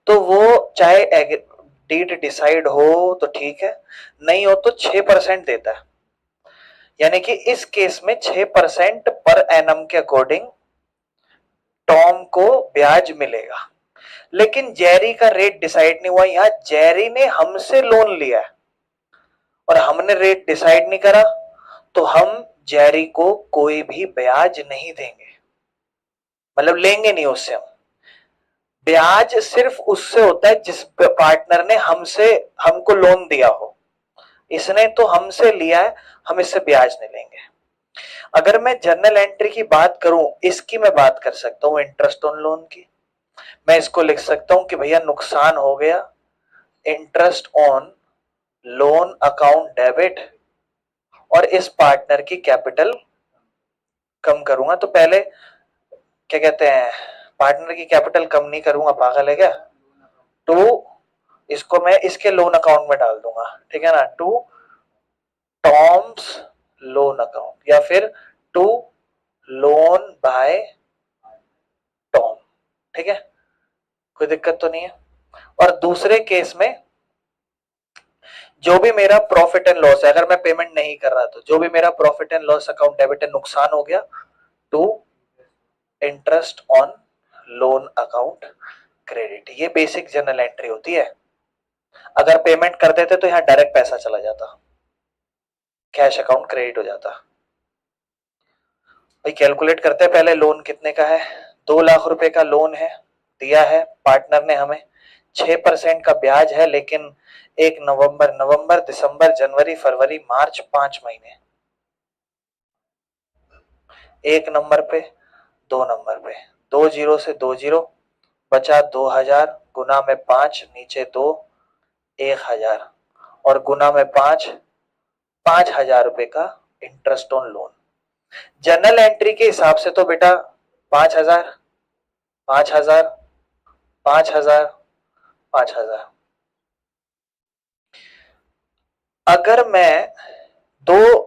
Speaker 2: तो वो चाहे डीड डिसाइड हो तो ठीक है, नहीं हो तो 6% देता है। यानी कि इस केस में 6% पर एनम के अकॉर्डिंग टॉम को ब्याज मिलेगा। लेकिन जेरी का रेट डिसाइड नहीं हुआ, यहां जेरी ने हमसे लोन लिया है और हमने रेट डिसाइड नहीं करा, तो हम जेरी को कोई भी ब्याज नहीं देंगे, मतलब लेंगे नहीं उससे हम। ब्याज सिर्फ उससे होता है जिस पार्टनर ने हमसे हमको लोन दिया हो। इसने तो हमसे लिया है, हम इससे ब्याज नहीं लेंगे। अगर मैं जर्नल एंट्री की बात करूं, इसकी मैं बात कर सकता हूं इंटरेस्ट ऑन लोन की। मैं इसको लिख सकता हूं कि भैया नुकसान हो गया, interest on loan account debit, और इस पार्टनर की कैपिटल कम करूंगा। तो पहले क्या कहते हैं, पार्टनर की कैपिटल कम नहीं करूंगा, पागल है क्या। टू, इसको मैं इसके लोन अकाउंट में डाल दूंगा, ठीक है ना, टू टॉम्स लोन अकाउंट, या फिर टू लोन बाय टॉम, ठीक है, कोई दिक्कत तो नहीं है। और दूसरे केस में जो भी मेरा प्रॉफिट एंड लॉस है, अगर मैं पेमेंट नहीं कर रहा तो जो भी मेरा profit and loss account debit है, नुकसान हो गया, to interest on loan account credit. ये बेसिक जर्नल एंट्री होती है। अगर पेमेंट कर देते तो यहां डायरेक्ट पैसा चला जाता, कैश अकाउंट क्रेडिट हो जाता। भाई कैलकुलेट करते हैं पहले, लोन कितने का है। 2 लाख रुपए का लोन है, दिया है पार्टनर ने हमें, 6% का ब्याज है, लेकिन 1 नवंबर, नवंबर, दिसंबर, जनवरी, फरवरी, मार्च, 5 महीने, 1 नंबर पे, 2 नंबर पे, 2 जीरो से 2 जीरो, बचा 2,000, गुना में 5, नीचे 2, 1,000, और गुना में 5, 5,000 रुपए का interest on loan. General entry के हिसाब से तो बेटा 5,000, 5,000, 5,000, 5,000। अगर मैं दो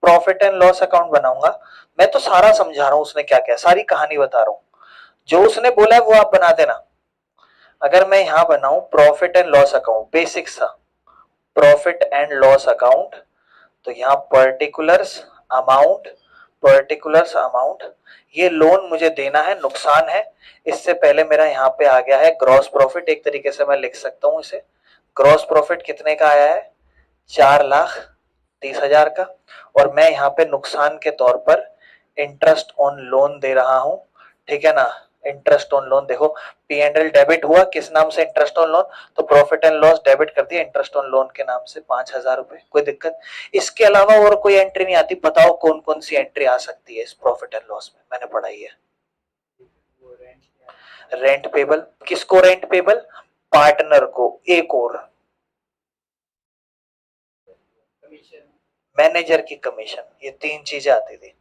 Speaker 2: प्रॉफिट एंड लॉस अकाउंट बनाऊंगा, मैं तो सारा समझा रहा हूं उसने क्या क्या, सारी कहानी बता रहा हूं, जो उसने बोला है वो आप बना देना। अगर मैं यहां बनाऊं profit and loss account, basic सा प्रॉफिट एंड लॉस अकाउंट, तो यहाँ पर्टिकुलर्स अमाउंट, पर्टिकुलर्स अमाउंट, ये लोन मुझे देना है, नुकसान है। इससे पहले मेरा यहाँ पे आ गया है ग्रॉस प्रॉफिट, एक तरीके से मैं लिख सकता हूं इसे, ग्रॉस प्रॉफिट कितने का आया है, 4,30,000 का। और मैं यहाँ पे नुकसान के तौर पर इंटरेस्ट ऑन लोन दे रहा हूं, ठीक है ना। इंटरेस्ट ऑन लोन देखो, पी एंड एल डेबिट हुआ किस नाम से, इंटरेस्ट ऑन लोन, तो प्रॉफिट एंड लॉस डेबिट कर दिया इंटरेस्ट ऑन लोन के नाम से 5,000 रुपए, कोई दिक्कत। इसके अलावा और कोई एंट्री नहीं आती, बताओ कौन कौन सी एंट्री आ सकती है इस प्रॉफिट एंड लॉस में, मैंने पढ़ाई है। रेंट पेबल, किसको रेंट पेबल? पार्टनर को। एक और मैनेजर की कमीशन, ये तीन चीजें आती थी।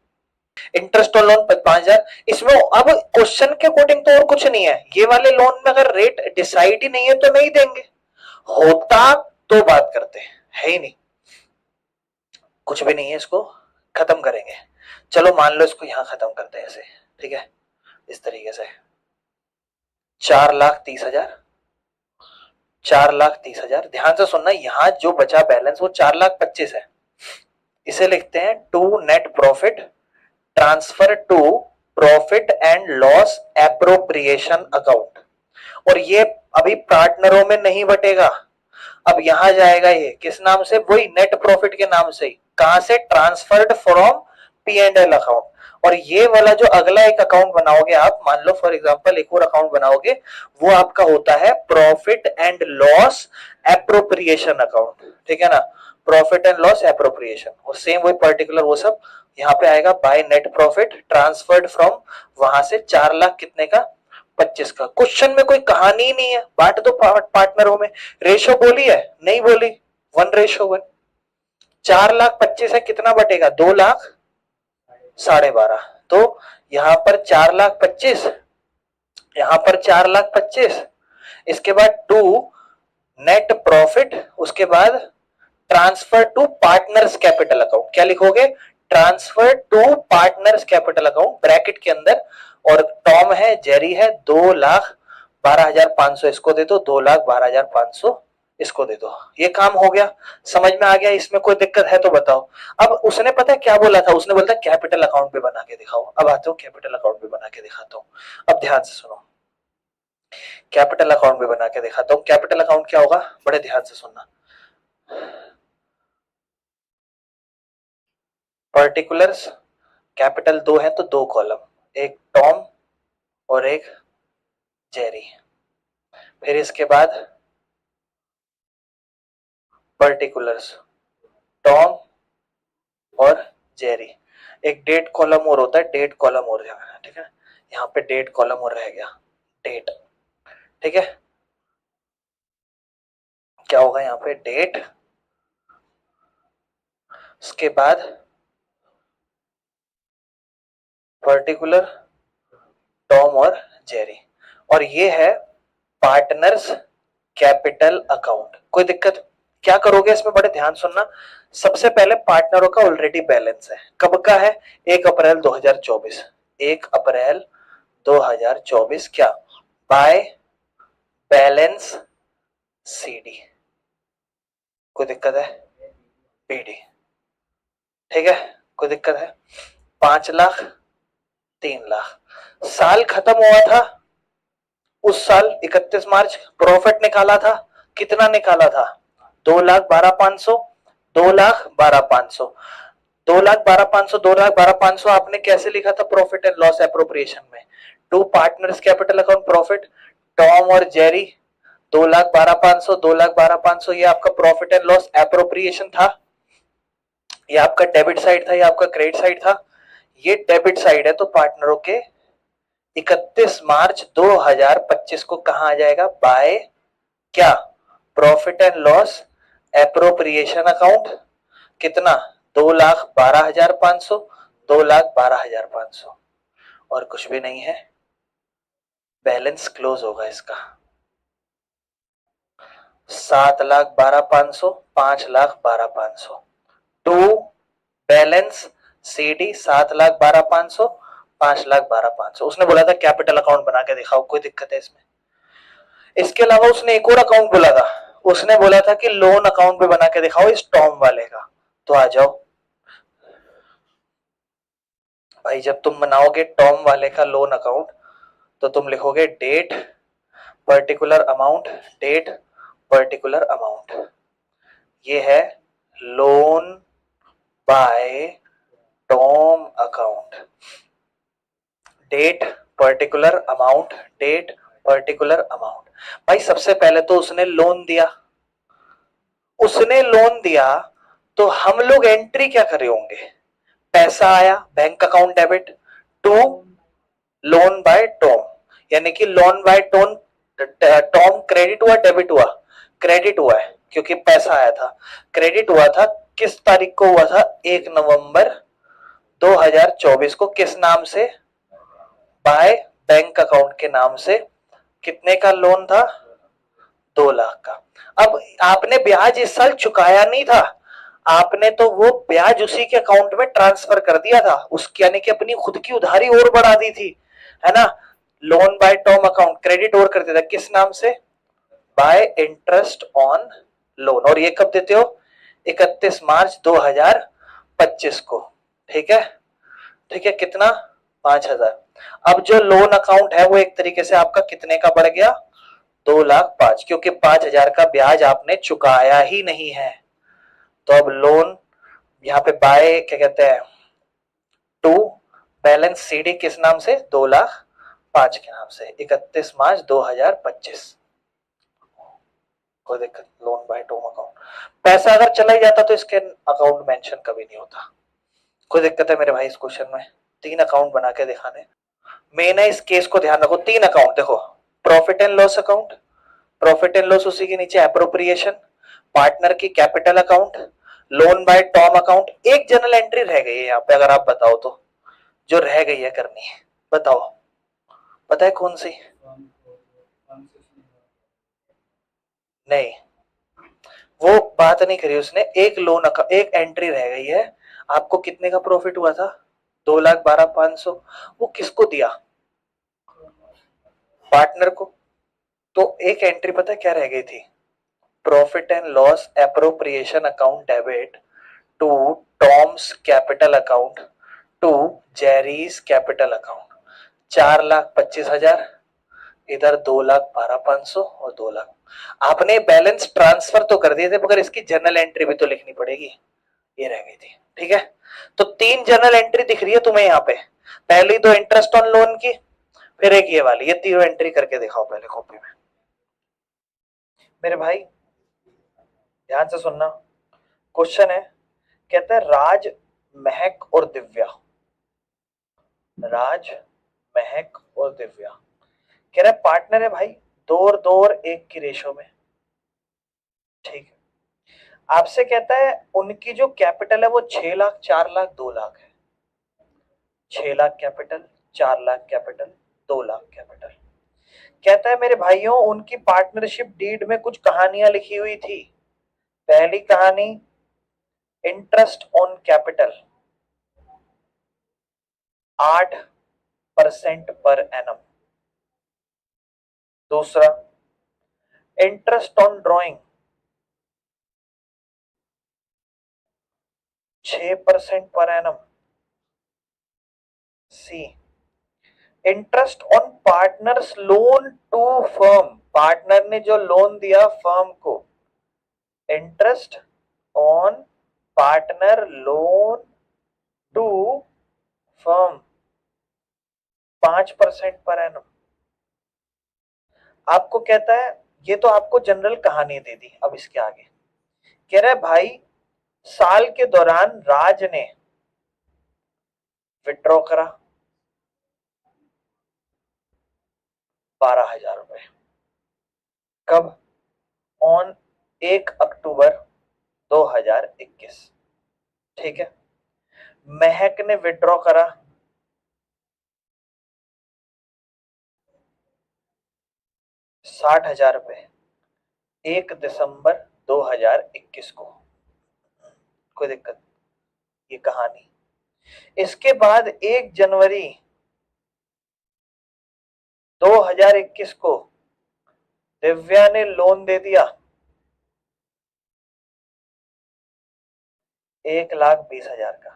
Speaker 2: Interest on loan 5,000। इसमें अब क्वेश्चन के अकॉर्डिंग तो और कुछ नहीं है, ये वाले लोन में अगर रेट डिसाइड ही नहीं है तो नहीं देंगे, होता तो बात करते हैं, है ही नहीं, कुछ भी नहीं है, इसको खत्म करेंगे। चलो मान लो इसको यहां खत्म करते हैं ऐसे, ठीक है, इस तरीके से 4,30,000, 4,30,000। ध्यान से सुनना, यहां जो बचा बैलेंस वो 4,25,000 है। इसे लिखते हैं to net profit transfer to profit and loss appropriation account. और ये अभी पार्टनरों में नहीं बटेगा, अब यहां जाएगा ये किस नाम से? वही नेट प्रॉफिट के नाम से। कहां से? Transferred from P and L account. और ये वाला जो अगला एक अकाउंट बनाओगे आप, मान लो फॉर एग्जांपल एक और अकाउंट बनाओगे, वो आपका होता है profit and loss appropriation account, ठीक है ना, प्रॉफिट एंड लॉस एप्रोप्रिएशन। और सेम वही पर्टिकुलर वो सब यहाँ पे आएगा, by net profit transferred from, वहां से 4,00,000 कितने का? 25 का। क्वेश्चन में कोई कहानी ही नहीं है, बांट दो पार्टनरों में। रेशो बोली है? नहीं बोली, 1:1। 4,25,000 है, कितना बटेगा? 2,12,500। तो यहां पर 4,25,000, यहां पर 4,25,000, इसके बाद टू नेट प्रॉफिट, उसके बाद transfer to partners capital account. क्या लिखोगे? Transfer to partners capital account bracket के अंदर। और टॉम है, जेरी है, 2,12,500 इसको दे दो, 2,12,500 इसको दे दो। ये काम हो गया, समझ में आ गया? इसमें कोई दिक्कत है तो बताओ। अब उसने पता है क्या बोला था? उसने बोला था कैपिटल अकाउंट पे बना के दिखाओ। अब आते हो कैपिटल अकाउंट पे बना के दिखाता हूँ। अब ध्यान से सुनो, कैपिटल अकाउंट पे बना के दिखाता हूँ। कैपिटल अकाउंट क्या होगा? बड़े ध्यान से सुनना। पर्टिकुलर्स कैपिटल दो है तो दो कॉलम, एक टॉम और एक जेरी। फिर इसके बाद पर्टिकुलर्स टॉम और जेरी। एक डेट कॉलम और होता है, डेट कॉलम और जाएगा, ठीक है, यहाँ पे डेट कॉलम और रह गया, डेट, ठीक है। क्या होगा यहाँ पे? डेट, उसके बाद पर्टिकुलर टॉम और जेरी। और ये है पार्टनर्स कैपिटल अकाउंट। कोई दिक्कत? क्या करोगे इसमें? बड़े ध्यान सुनना। सबसे पहले पार्टनरों का ऑलरेडी बैलेंस है, कब का है? 1 अप्रैल 2024, 1 अप्रैल 2024। क्या? By balance CD. कोई दिक्कत है? पीडी, ठीक है, कोई दिक्कत है? 5,00,000, 3,00,000। साल खत्म हुआ था उस साल 31 मार्च, प्रॉफिट निकाला था, कितना निकाला था? 2,12,500, 2,12,500, 2,12,500, 2,12,500 आपने कैसे लिखा था प्रॉफिट एंड लॉस एप्रोप्रिएशन में? To partners capital account profit, Tom और जेरी, 2,12,500, 2,12,500, ये आपका प्रॉफिट एंड लॉस एप्रोप्रिएशन था। ये आपका डेबिट साइड था, ये आपका क्रेडिट साइड था। ये डेबिट साइड है तो पार्टनरों के 31 मार्च 2025 को कहां आ जाएगा? बाय क्या? Profit and loss appropriation account. कितना? 2,12,500, 2,12,500। और कुछ भी नहीं है, बैलेंस क्लोज होगा इसका 7,12,500, 5,12,500 टू बैलेंस सीडी 7,12,500, 5,12,500। उसने बोला था कैपिटल अकाउंट बना के दिखाओ, कोई दिक्कत है इसमें? इसके अलावा उसने एक और अकाउंट बोला था, उसने बोला था कि लोन अकाउंट पे बना के दिखाओ इस टॉम वाले का। तो आ जाओ भाई, जब तुम बनाओगे टॉम वाले का लोन अकाउंट तो तुम लिखोगे date particular amount, date particular amount. ये है loan by Tom account, date particular amount, date particular amount. भाई सबसे पहले तो उसने लोन दिया, उसने लोन दिया तो हम लोग एंट्री क्या करे होंगे? पैसा आया bank account debit to loan by Tom, यानी कि लोन बाय टॉम क्रेडिट हुआ डेबिट हुआ? क्रेडिट हुआ है क्योंकि पैसा आया था। क्रेडिट हुआ था किस तारीख को हुआ था? 1 नवंबर 2024 को। किस नाम से? बाय बैंक अकाउंट के नाम से। कितने का लोन था? 2 लाख का। अब आपने ब्याज इस साल चुकाया नहीं था, आपने तो वो ब्याज उसी के अकाउंट में ट्रांसफर कर दिया था, उसकी यानी कि अपनी खुद की उधारी और बढ़ा दी थी, है ना। Loan by term account credit और कर दिया था, किस नाम से? Bye interest on loan. और ये कब देते हो? 31 मार्च 2025 को। ठीक है, ठीक है। कितना? 5,000। अब जो लोन अकाउंट है वो एक तरीके से आपका कितने का बढ़ गया? 2,05,000, क्योंकि 5,000 का ब्याज आपने चुकाया ही नहीं है। तो अब लोन यहाँ पे बाय क्या कहते हैं, टू बैलेंस सीडी किस नाम से? 2,05,000 के नाम से, 31 मार्च 2025। कोई दिक्कत? लोन बाय टू अकाउंट, पैसा अगर चला ही जाता तो इसके अकाउंट मेंशन कभी नहीं होता। कोई दिक्कत है मेरे भाई इस क्वेश्चन में? 3 अकाउंट बना के दिखाने। मेन है इस केस को ध्यान रखो। 3 अकाउंट देखो, profit and loss account, profit and loss, उसी के नीचे एप्रोप्रिएशन, पार्टनर की capital account, loan by Tom account. एक जनरल एंट्री रह गई है यहाँ पे, अगर आप बताओ तो, जो रह गई है करनी है, बताओ, पता है कौन सी? नहीं, वो बात नहीं करी उसने। एक लोन एक एंट्री रह गई है। आपको कितने का प्रॉफिट हुआ था? 2,12,500। वो किसको दिया? पार्टनर को। तो एक एंट्री पता है क्या रह गई थी? Profit and loss appropriation account debit to Tom's capital account to Jerry's capital account. 4,25,000, इधर 2,12,500 और 2 लाख। आपने बैलेंस ट्रांसफर तो कर दिए थे, मगर इसकी जर्नल एंट्री भी तो लिखनी पड़ेगी, ये रह गई थी। ठीक है, तो 3 जर्नल एंट्री दिख रही है तुम्हें यहाँ पे। पहली तो इंटरेस्ट ऑन लोन की, फिर एक ये वाली, ये तीनों एंट्री करके दिखाओ पहले कॉपी में। मेरे भाई ध्यान से सुनना, क्वेश्चन है, कहता है राज, महक और दिव्या। राज, महक और दिव्या, कह रहा है पार्टनर है भाई, 2 और 2 और 1 की रेशो में। ठीक है, आपसे कहता है उनकी जो कैपिटल है वो 6 लाख, 4 लाख, 2 लाख है। 6 lakh capital, 4 lakh capital, 2 lakh capital. कहता है मेरे भाइयों उनकी पार्टनरशिप डीड में कुछ कहानियां लिखी हुई थी। पहली कहानी, interest on capital 8% per annum. दूसरा, interest on drawing 6% per annum. C, interest on partners loan to firm, partner ने जो लोन दिया फर्म को, interest on partner loan to firm 5% per annum. आपको कहता है, ये तो आपको जनरल कहानी दे दी, अब इसके आगे कह रहा है भाई साल के दौरान राज ने विड्रॉ करा 12,000 रुपए। कब? ऑन 1 अक्टूबर 2021। ठीक है, महक ने विड्रॉ करा 60,000 रुपए 1 दिसंबर 2021 को। कोई दिक्कत? ये कहानी। इसके बाद 1 जनवरी 2021 को दिव्या ने लोन दे दिया 1,20,000 का।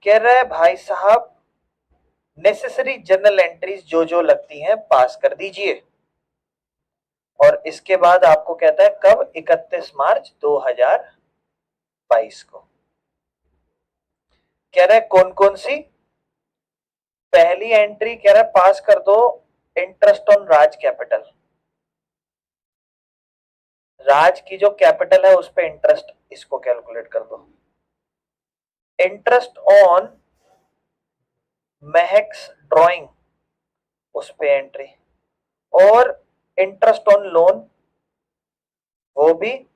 Speaker 2: कह रहा है भाई साहब नेसेसरी जर्नल एंट्रीज जो जो लगती हैं पास कर दीजिए। और इसके बाद आपको कहता है कब? 31 मार्च 2022 को। कह रहा है कौन कौन सी? पहली एंट्री कह रहा है पास कर दो इंटरेस्ट ऑन राज कैपिटल। राज की जो कैपिटल है उस पे इंटरेस्ट, इसको कैलकुलेट कर दो। इंटरेस्ट ऑन महक्स ड्राइंग उस पे एंट्री, और इंटरेस्ट ऑन लोन वो भी,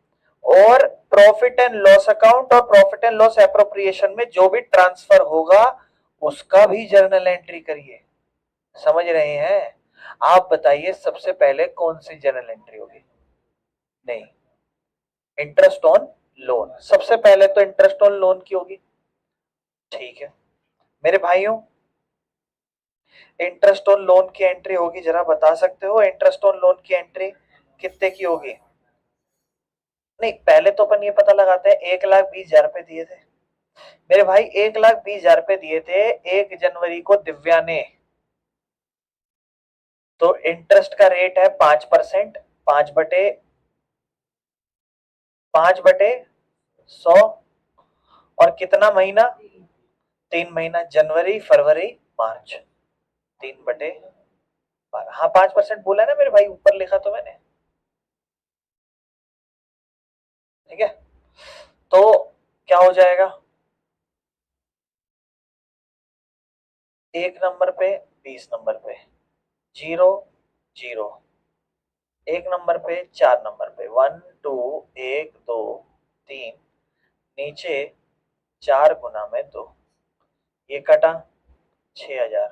Speaker 2: और प्रॉफिट एंड लॉस अकाउंट और प्रॉफिट एंड लॉस एप्रोप्रिएशन में जो भी ट्रांसफर होगा उसका भी जर्नल एंट्री करिए। समझ रहे हैं? आप बताइए सबसे पहले कौन सी जर्नल एंट्री होगी? नहीं, इंटरेस्ट ऑन लोन, सबसे पहले तो इंटरेस्ट ऑन लोन की होगी। ठीक है मेरे भाइयों, इंटरेस्ट ऑन लोन की एंट्री होगी, जरा बता सकते हो इंटरेस्ट ऑन लोन की एंट्री कितने की होगी? नहीं, पहले तो अपन ये पता लगाते हैं 1,20,000 दिए थे मेरे भाई, 1,20,000 दिए थे 1 जनवरी को दिव्या ने। तो इंटरेस्ट का रेट है 5%, 5/100, और कितना महीना? 3 महीना, जनवरी फरवरी मार्च, 3/12। हाँ 5% बोला है ना मेरे भाई, ऊपर लिखा तो मैंने। ठीक है, तो क्या हो जाएगा? 1 नंबर पे, 20 नंबर पे, 0 0, 1 नंबर पे, 4 नंबर पे, 1 2 1 2 3, नीचे 4 × 2, ये कटा 6,000,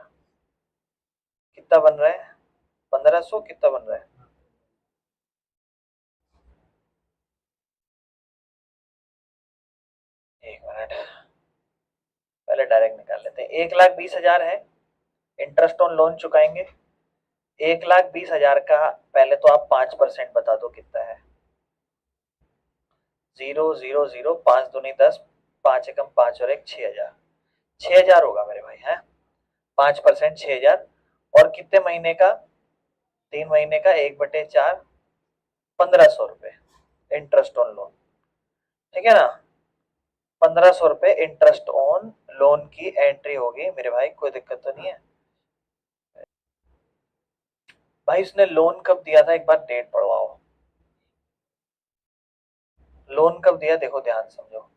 Speaker 2: कितना बन रहा है? 1,500, कितना बन रहा है? एक मिनट, पहले डायरेक्ट निकाल लेते हैं। 1,20,000 है, इंटरेस्ट ऑन लोन चुकाएंगे। 1,20,000 का पहले तो आप 5% बता दो कितना है? 0 0 0, 5 दूनी 10, 5 एकम 5 और 1 6,000, 6,000 होगा मेरे भाई है। 5% 6,000, और कितने महीने का? 3 महीने का, 1/4, 1,500 रुपए इंटरेस्ट ऑन लोन। ठीक है ना, 1,500 रुपए इंटरेस्ट ऑन लोन की एंट्री होगी मेरे भाई, कोई दिक्कत तो नहीं है? भाई उसने लोन कब दिया था, एक बार डेट पढ़वाओ। लोन कब दिया देखो, ध्यान समझो।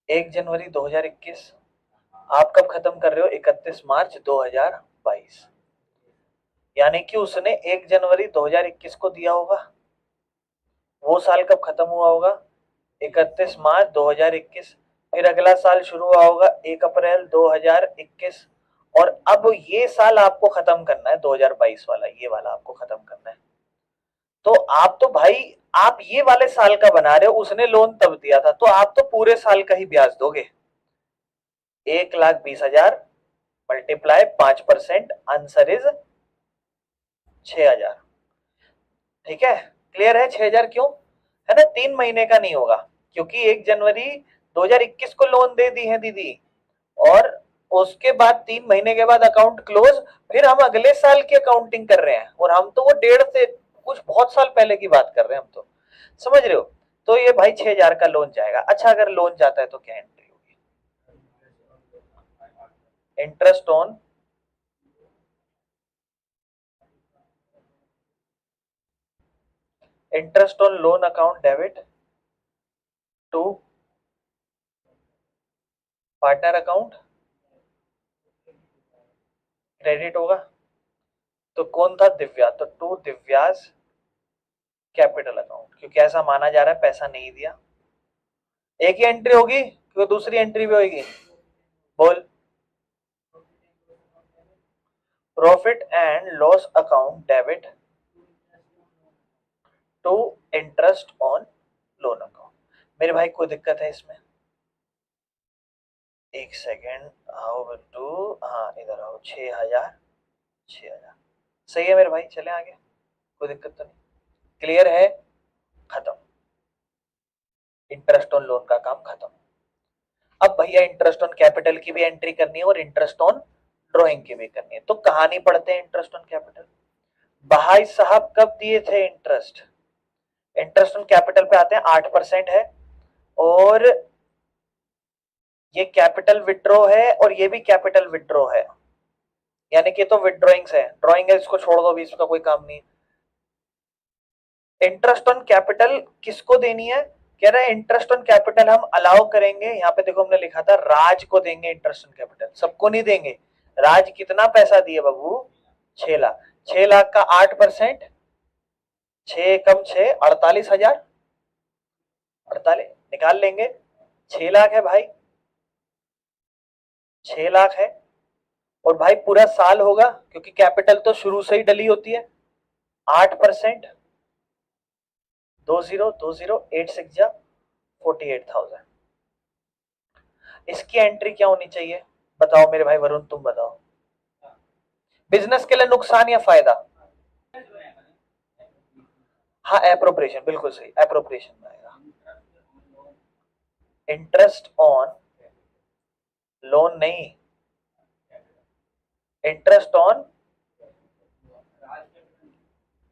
Speaker 2: 1 जनवरी 2021। आप कब खत्म कर रहे हो? 31 मार्च 2022। यानी कि उसने 1 जनवरी 2021 को दिया होगा। वो साल कब खत्म हुआ होगा? 31 मार्च 2021। फिर अगला साल शुरू हुआ होगा 1 अप्रैल 2021, और अब ये साल आपको खत्म करना है 2022 वाला, ये वाला आपको खत्म करना है। तो आप तो भाई, आप ये वाले साल का बना रहे हो, उसने लोन तब दिया था, तो आप तो पूरे साल का ही ब्याज दोगे। 1,20,000 मल्टीप्लाई 5%, आंसर इज 6,000। ठीक है, क्लियर है? 6,000 क्यों है ना? 3 महीने का नहीं होगा, क्योंकि 1 जनवरी 2021 को लोन दे दी है दीदी, और उसके बाद 3 महीने के बाद अकाउंट क्लोज, फिर हम अगले साल की अकाउंटिंग कर रहे हैं, और हम तो वो डेढ़ से कुछ बहुत साल पहले की बात कर रहे हैं हम तो। समझ रहे हो? तो ये भाई 6,000 का लोन जाएगा। अच्छा, अगर लोन जाता है तो क्या एंट्री होगी? Interest on loan account debit to partner account credit होगा। तो कौन था? दिव्या, तो टू दिव्याज कैपिटल अकाउंट, क्योंकि ऐसा माना जा रहा है पैसा नहीं दिया। एक ही एंट्री होगी क्योंकि दूसरी एंट्री भी होगी? बोल। Profit and loss account debit to interest on loan account. मेरे भाई कोई दिक्कत है इसमें? एक सेकेंड, आओ बिट्टू, हाँ इधर आओ। 6,000, 6,000 सही है मेरे भाई, चले आगे, कोई दिक्कत तो नहीं? क्लियर है? खत्म, इंटरेस्ट ऑन लोन का काम खत्म। अब भैया इंटरेस्ट ऑन कैपिटल की भी एंट्री करनी है और इंटरेस्ट ऑन ड्रॉइंग की भी करनी है, तो कहानी पढ़ते हैं इंटरेस्ट ऑन कैपिटल। भाई साहब कब दिए थे इंटरेस्ट? इंटरेस्ट ऑन कैपिटल पे आते हैं, 8% है, और ये कैपिटल विड्रॉ है, और ये भी कैपिटल विड्रॉ है, यानी कि तो विड्रॉइंग्स है, ड्रॉइंग है इसको छोड़ दो, अभी इसका कोई काम नहीं। इंटरेस्ट ऑन कैपिटल किसको देनी है? कह रहा है इंटरेस्ट ऑन कैपिटल हम अलाउ करेंगे, यहाँ पे देखो हमने लिखा था राज को देंगे इंटरेस्ट ऑन कैपिटल, सबको नहीं देंगे, राज कितना पैसा दिए बाबू? 6 लाख। 6 लाख का 8%, 6 कम 6, 48,000। 48 निकाल लेंगे। 6 लाख है भाई, 6 लाख है। और भाई पूरा साल होगा क्योंकि कैपिटल तो शुरू से ही डली होती है। 8%, 20, 8 6 जा 48,000। इसकी एंट्री क्या होनी चाहिए? बताओ मेरे भाई वरुण, तुम बताओ। बिजनेस के लिए नुकसान या फायदा? हाँ एप्रोप्रिएशन, बिल्कुल सही, एप्रोप्रिएशन में आएगा। इंटरेस्ट ऑन लोन नहीं, इंटरेस्ट ऑन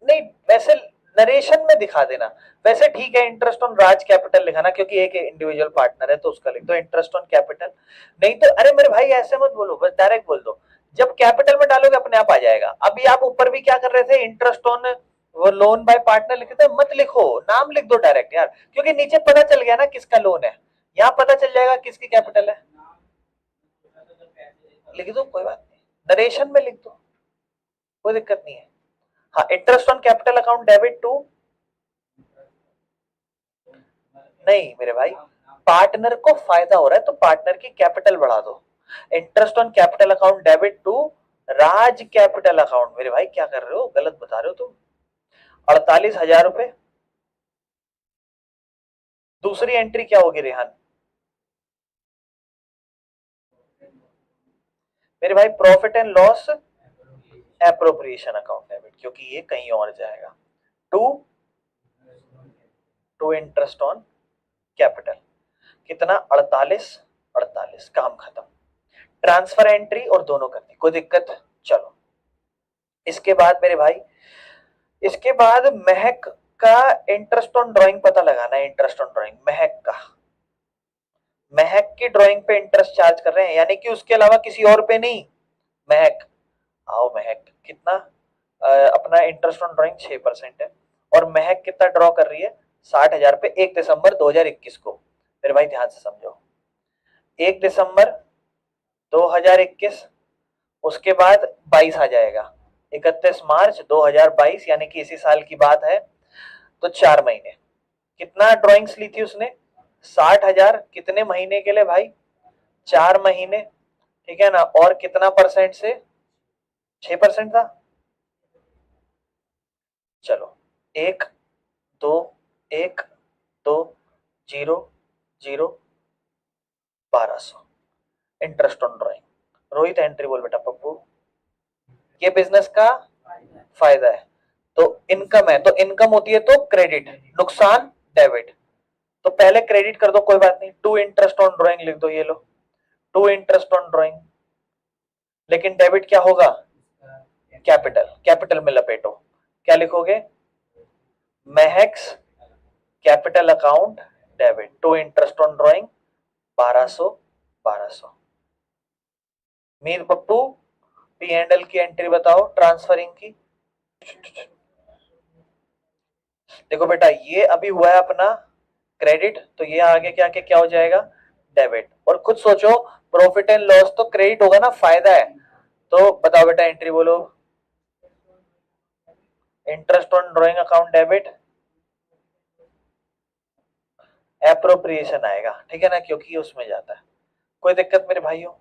Speaker 2: नहीं, वैसे नरेशन में दिखा देना। वैसे ठीक है, इंटरेस्ट ऑन राज कैपिटल लिखाना क्योंकि एक इंडिविजुअल पार्टनर है तो उसका लिख दो इंटरेस्ट ऑन कैपिटल। नहीं तो अरे मेरे भाई ऐसे मत बोलो, बस डायरेक्ट बोल दो। जब कैपिटल में डालोगे अपने आप आ जाएगा। अभी आप ऊपर भी क्या कर रहे थे, इंटरेस्ट ऑन वो लोन बाय पार्टनर लिखे थे, मत लिखो, नाम लिख दो डायरेक्ट यार, क्योंकि नीचे पता चल गया ना किसका लोन है। यहाँ पता चल जाएगा किसकी कैपिटल है। लिख दो, कोई बात नहीं, नरेशन में लिख दो, कोई दिक्कत नहीं है। हाँ, interest on capital account debit to, नहीं मेरे भाई, पार्टनर को फायदा हो रहा है तो पार्टनर की कैपिटल बढ़ा दो। Interest on capital account debit to Raj capital account. मेरे भाई क्या कर रहे हो, गलत बता रहे हो तुम। 48,000 रुपए। दूसरी एंट्री क्या होगी रेहान? मेरे भाई profit and loss appropriation account debit, क्योंकि ये कहीं और जाएगा। To to interest on capital. कितना? 48, 48, काम खत्म। ट्रांसफर एंट्री और दोनों करनी, कोई दिक्कत? चलो इसके बाद मेरे भाई, इसके बाद महक का इंटरेस्ट ऑन ड्राइंग पता लगाना है। इंटरेस्ट ऑन ड्राइंग महक का, महक की ड्राइंग पे इंटरेस्ट चार्ज कर रहे हैं, यानी कि उसके अलावा किसी और पे नहीं। महक, आओ महक, कितना अपना इंटरेस्ट ऑन ड्राइंग 6% है। और महक कितना ड्रॉ कर रही है? 60,000 पे 1 दिसंबर 2021 को। मेरे भाई ध्यान से समझो, 1 दिसंबर 2021, उसके बाद 22 आ जाएगा, 31 मार्च 2022, यानी कि इसी साल की बात है। तो 4 महीने। कितना ड्राइंग्स ली थी उसने? 60,000। कितने महीने के लिए भाई? 4 महीने, ठीक है ना। और कितना परसेंट से? 6% था। चलो, 1 2 1 2 0 0 1200 interest on drawing. Rohit entry बोल बेटा। पप्पू, ये बिजनेस का फायदा है। तो इनकम है, तो इनकम होती है तो क्रेडिट, नुकसान डेबिट। तो पहले क्रेडिट कर दो, कोई बात नहीं। टू इंटरेस्ट ऑन ड्राइंग लिख दो, ये लो, टू इंटरेस्ट ऑन ड्राइंग। लेकिन डेबिट क्या होगा? कैपिटल, कैपिटल में लपेटो। क्या लिखोगे? Mahak's capital account debit to interest on drawing 1200 1200। Mir Pappu, P and L की एंट्री बताओ ट्रांसफरिंग की। देखो बेटा, ये अभी हुआ है अपना क्रेडिट, तो ये आगे क्या के क्या हो जाएगा? डेबिट। और खुद सोचो, प्रॉफिट एंड लॉस तो क्रेडिट होगा ना, फायदा है। तो बताओ बेटा, एंट्री बोलो। Interest on drawing account debit, appropriation आएगा, ठीक है ना, क्योंकि उसमें जाता है। कोई दिक्कत मेरे भाइयों?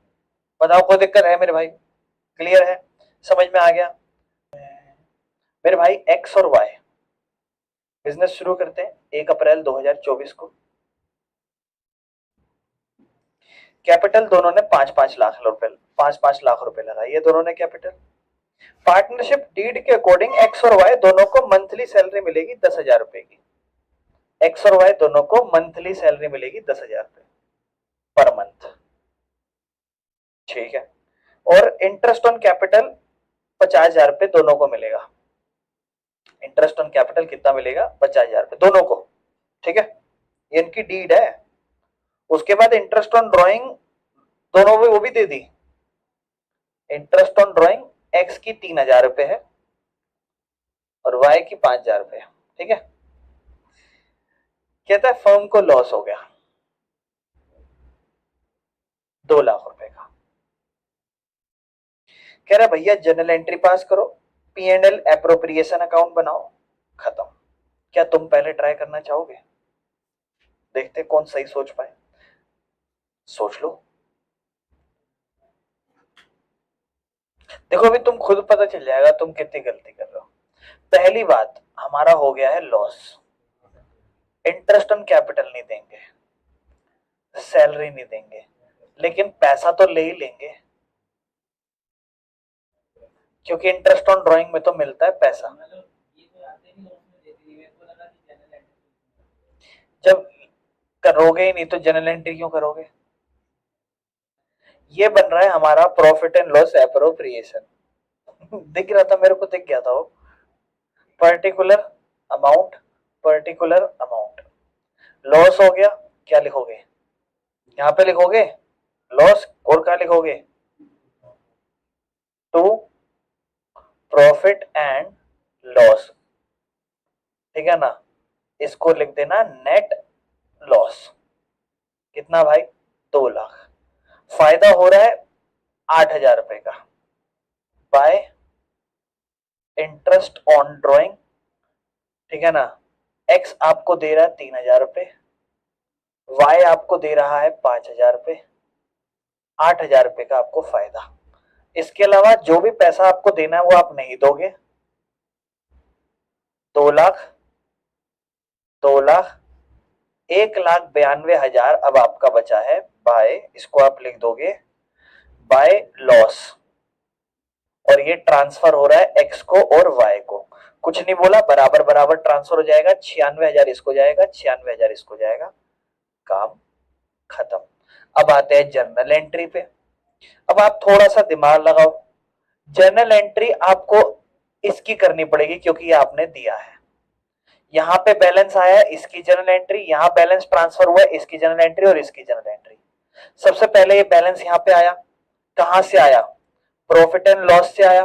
Speaker 2: बताओ, कोई दिक्कत है मेरे भाई? क्लियर है, समझ में आ गया मेरे भाई? एक्स और वाई बिजनेस शुरू करते हैं 1 अप्रैल 2024 को। कैपिटल दोनों ने 5-5 लाख रुपए, 5-5 लाख रुपए लगाए, ये दोनों ने कैपिटल। पार्टनरशिप डीड के अकॉर्डिंग एक्स और वाई दोनों को मंथली सैलरी मिलेगी 10,000 रुपए की। एक्स और वाई दोनों को मंथली सैलरी मिलेगी 10,000 रुपए पर मंथ, ठीक है। और इंटरेस्ट ऑन कैपिटल 50,000 रुपए दोनों को मिलेगा। इंटरेस्ट ऑन कैपिटल कितना मिलेगा? 50,000 रुपए दोनों को, ठीक है। ये इनकी डीड है। उसके बाद इंटरेस्ट ऑन ड्रॉइंग दोनों में वो भी दे दी। इंटरेस्ट ऑन ड्रॉइंग एक्स की 3,000 रुपए है और वाई की 5,000 रुपए है, ठीक है। कहता है फर्म को लॉस हो गया 2 लाख रुपए का। कह रहा भैया जनरल एंट्री पास करो, P&L एप्रोप्रिएशन अकाउंट बनाओ, खत्म। क्या तुम पहले ट्राई करना चाहोगे? देखते कौन सही सोच पाए, सोच लो। देखो अभी तुम खुद पता चल जाएगा तुम कितनी गलती कर रहे हो। पहली बात, हमारा हो गया है लॉस, इंटरेस्ट ऑन कैपिटल नहीं देंगे, सैलरी नहीं देंगे, लेकिन पैसा तो ले ही लेंगे, क्योंकि इंटरेस्ट ऑन ड्राइंग में तो मिलता है पैसा। जब करोगे ही नहीं तो जनरल एंट्री क्यों करोगे? ये बन रहा है हमारा प्रॉफिट एंड लॉस एप्रोप्रिएशन। दिख रहा था मेरे को, दिख गया था वो, particular amount, particular amount. Loss हो गया, क्या लिखोगे? यहां पे लिखोगे लॉस, और क्या लिखोगे? टू प्रॉफिट एंड लॉस, ठीक है ना? इसको लिख देना नेट लॉस। कितना भाई? 2 लाख। फायदा हो रहा है 8,000 रुपए का बाय इंटरेस्ट ऑन ड्राइंग, ठीक है ना? एक्स आपको दे रहा है 3,000 रुपए, वाई आपको दे रहा है 5,000 रुपए, 8,000 रुपए का आपको फायदा। इसके अलावा जो भी पैसा आपको देना है वो आप नहीं दोगे। 2 लाख, 2 लाख, 1,92,000 अब आपका बचा है बाय, इसको आप लिख दोगे बाय लॉस, और ये ट्रांसफर हो रहा है एक्स को और वाई को। कुछ नहीं बोला, बराबर बराबर ट्रांसफर हो जाएगा, 96,000 इसको जाएगा, 96,000 इसको जाएगा, काम खत्म। अब आते हैं जर्नल एंट्री पे। अब आप थोड़ा सा दिमाग लगाओ, जर्नल एंट्री आपको इसकी करनी पड़ेगी क्योंकि ये आपने दिया है। यहां पे बैलेंस आया है, इसकी जर्नल एंट्री, यहां बैलेंस ट्रांसफर हुआ है, इसकी जर्नल एंट्री और इसकी जर्नल एंट्री। सबसे पहले ये बैलेंस यहां पे आया, कहां से आया? प्रॉफिट एंड लॉस से आया।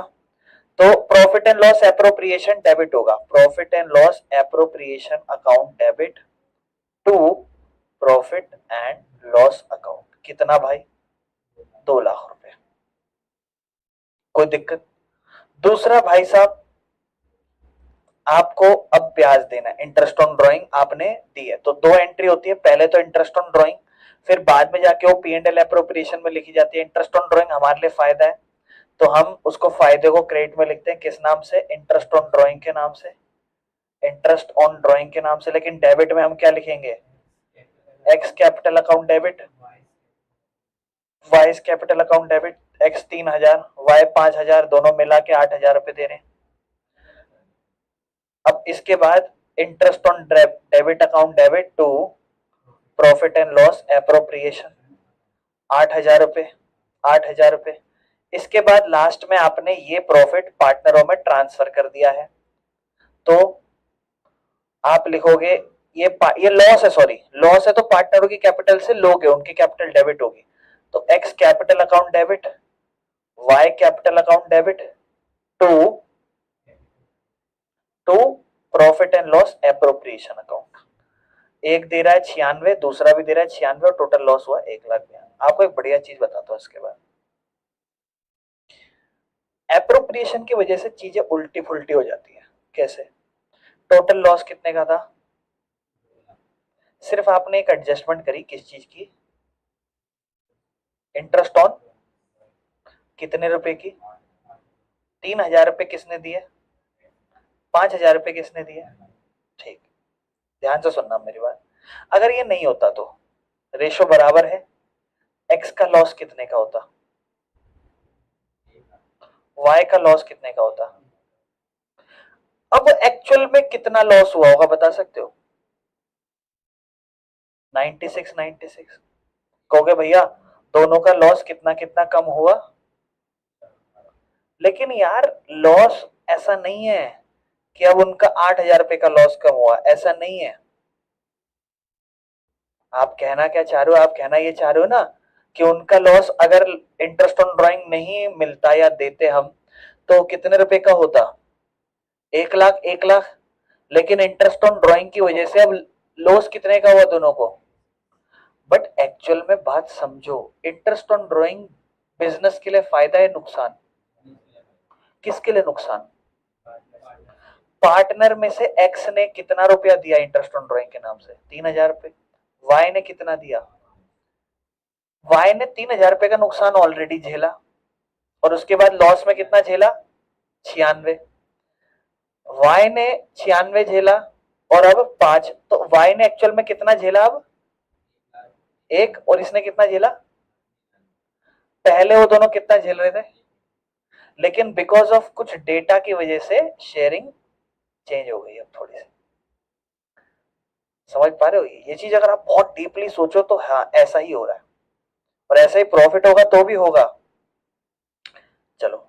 Speaker 2: तो profit and loss appropriation debit होगा, profit and loss appropriation account debit to profit and loss account. कितना भाई? 2 लाख रुपए। कोई दिक्कत? दूसरा भाई साहब, आपको अब ब्याज देना है, इंटरेस्ट ऑन ड्राइंग आपने दी है, तो 2 एंट्री होती है, पहले तो इंटरेस्ट ऑन ड्राइंग, फिर बाद में जाके वो P&L एप्रोप्रिएशन में लिखी जाती है। इंटरेस्ट ऑन ड्राइंग हमारे लिए फायदा है, तो हम उसको फायदे को क्रेडिट में लिखते हैं, किस नाम से? इंटरेस्ट ऑन ड्राइंग के नाम से, इंटरेस्ट ऑन ड्राइंग के नाम से। लेकिन डेबिट में हम क्या लिखेंगे? X capital account debit, Y capital account debit. X 3,000, Y 5,000, दोनों मिला के 8,000 रुपए दे रहे हैं। अब इसके बाद interest on debit account debit to profit and loss appropriation, 8,000 रुपए, 8,000 रुपए। इसके बाद लास्ट में आपने ये प्रॉफिट पार्टनरों में ट्रांसफर कर दिया है, तो आप लिखोगे ये लॉस है, सॉरी लॉस है, तो पार्टनरों की कैपिटल से लोगे, उनकी कैपिटल डेबिट होगी, तो X capital account debit, Y capital account debit to profit and loss appropriation account. एक दे रहा है 96, दूसरा भी दे रहा है 96, और टोटल लॉस हुआ 1,92,000। आपको एक बढ़िया चीज बताता हूं इसके बाद, एप्रोप्रिएशन की वजह से चीजें उल्टी फुल्टी हो जाती है। कैसे? टोटल लॉस कितने का था? सिर्फ आपने एक एडजस्टमेंट करी, किस चीज की? इंटरेस्ट ऑन कितने रुपए की? 3,000 रुपए किसने दिए? 5,000 रुपए किसने दिए? ठीक, ध्यान से सुनना मेरी बात। अगर ये नहीं होता तो रेशो बराबर है, एक्स का लॉस कितने का होता? वाई का लॉस कितने का होता? अब एक्चुअल में कितना लॉस हुआ होगा बता सकते हो? 96, 96। कहोगे भैया दोनों का लॉस कितना कितना कम हुआ, लेकिन यार लॉस ऐसा नहीं है कि अब उनका 8,000 रुपए का लॉस कम हुआ, ऐसा नहीं है। आप कहना क्या चाह रहे हो? आप कहना ये चाह रहे हो ना कि उनका लॉस अगर इंटरेस्ट ऑन ड्राइंग नहीं मिलता या देते हम, तो कितने रुपए का होता? 1 लाख, 1 लाख। लेकिन इंटरेस्ट ऑन ड्राइंग की वजह से अब लॉस कितने का हुआ दोनों को? बट एक्चुअल में बात समझो, इंटरेस्ट ऑन ड्राइंग बिजनेस के लिए फायदा है नुकसान? किसके लिए नुकसान? पार्टनर में से एक्स ने कितना रुपया दिया इंटरेस्ट ऑन ड्राइंग के नाम से? 3,000 रुपए। वाई ने कितना दिया? वाई ने 3,000 रुपए का नुकसान ऑलरेडी झेला, और उसके बाद लॉस में कितना झेला? 96। वाई ने 96 झेला और अब 5, तो वाई ने एक्चुअल में कितना झेला? अब 1, और इसने कितना झेला? पहले वो दोनों कितना झेल रहे थे, लेकिन बिकॉज ऑफ कुछ डेटा की वजह से शेयरिंग चेंज हो गई अब थोड़ी सी। समझ पा रहे हो? ये चीज अगर आप बहुत डीपली सोचो तो हाँ ऐसा ही हो रहा है, और ऐसा ही प्रॉफिट होगा तो भी होगा। चलो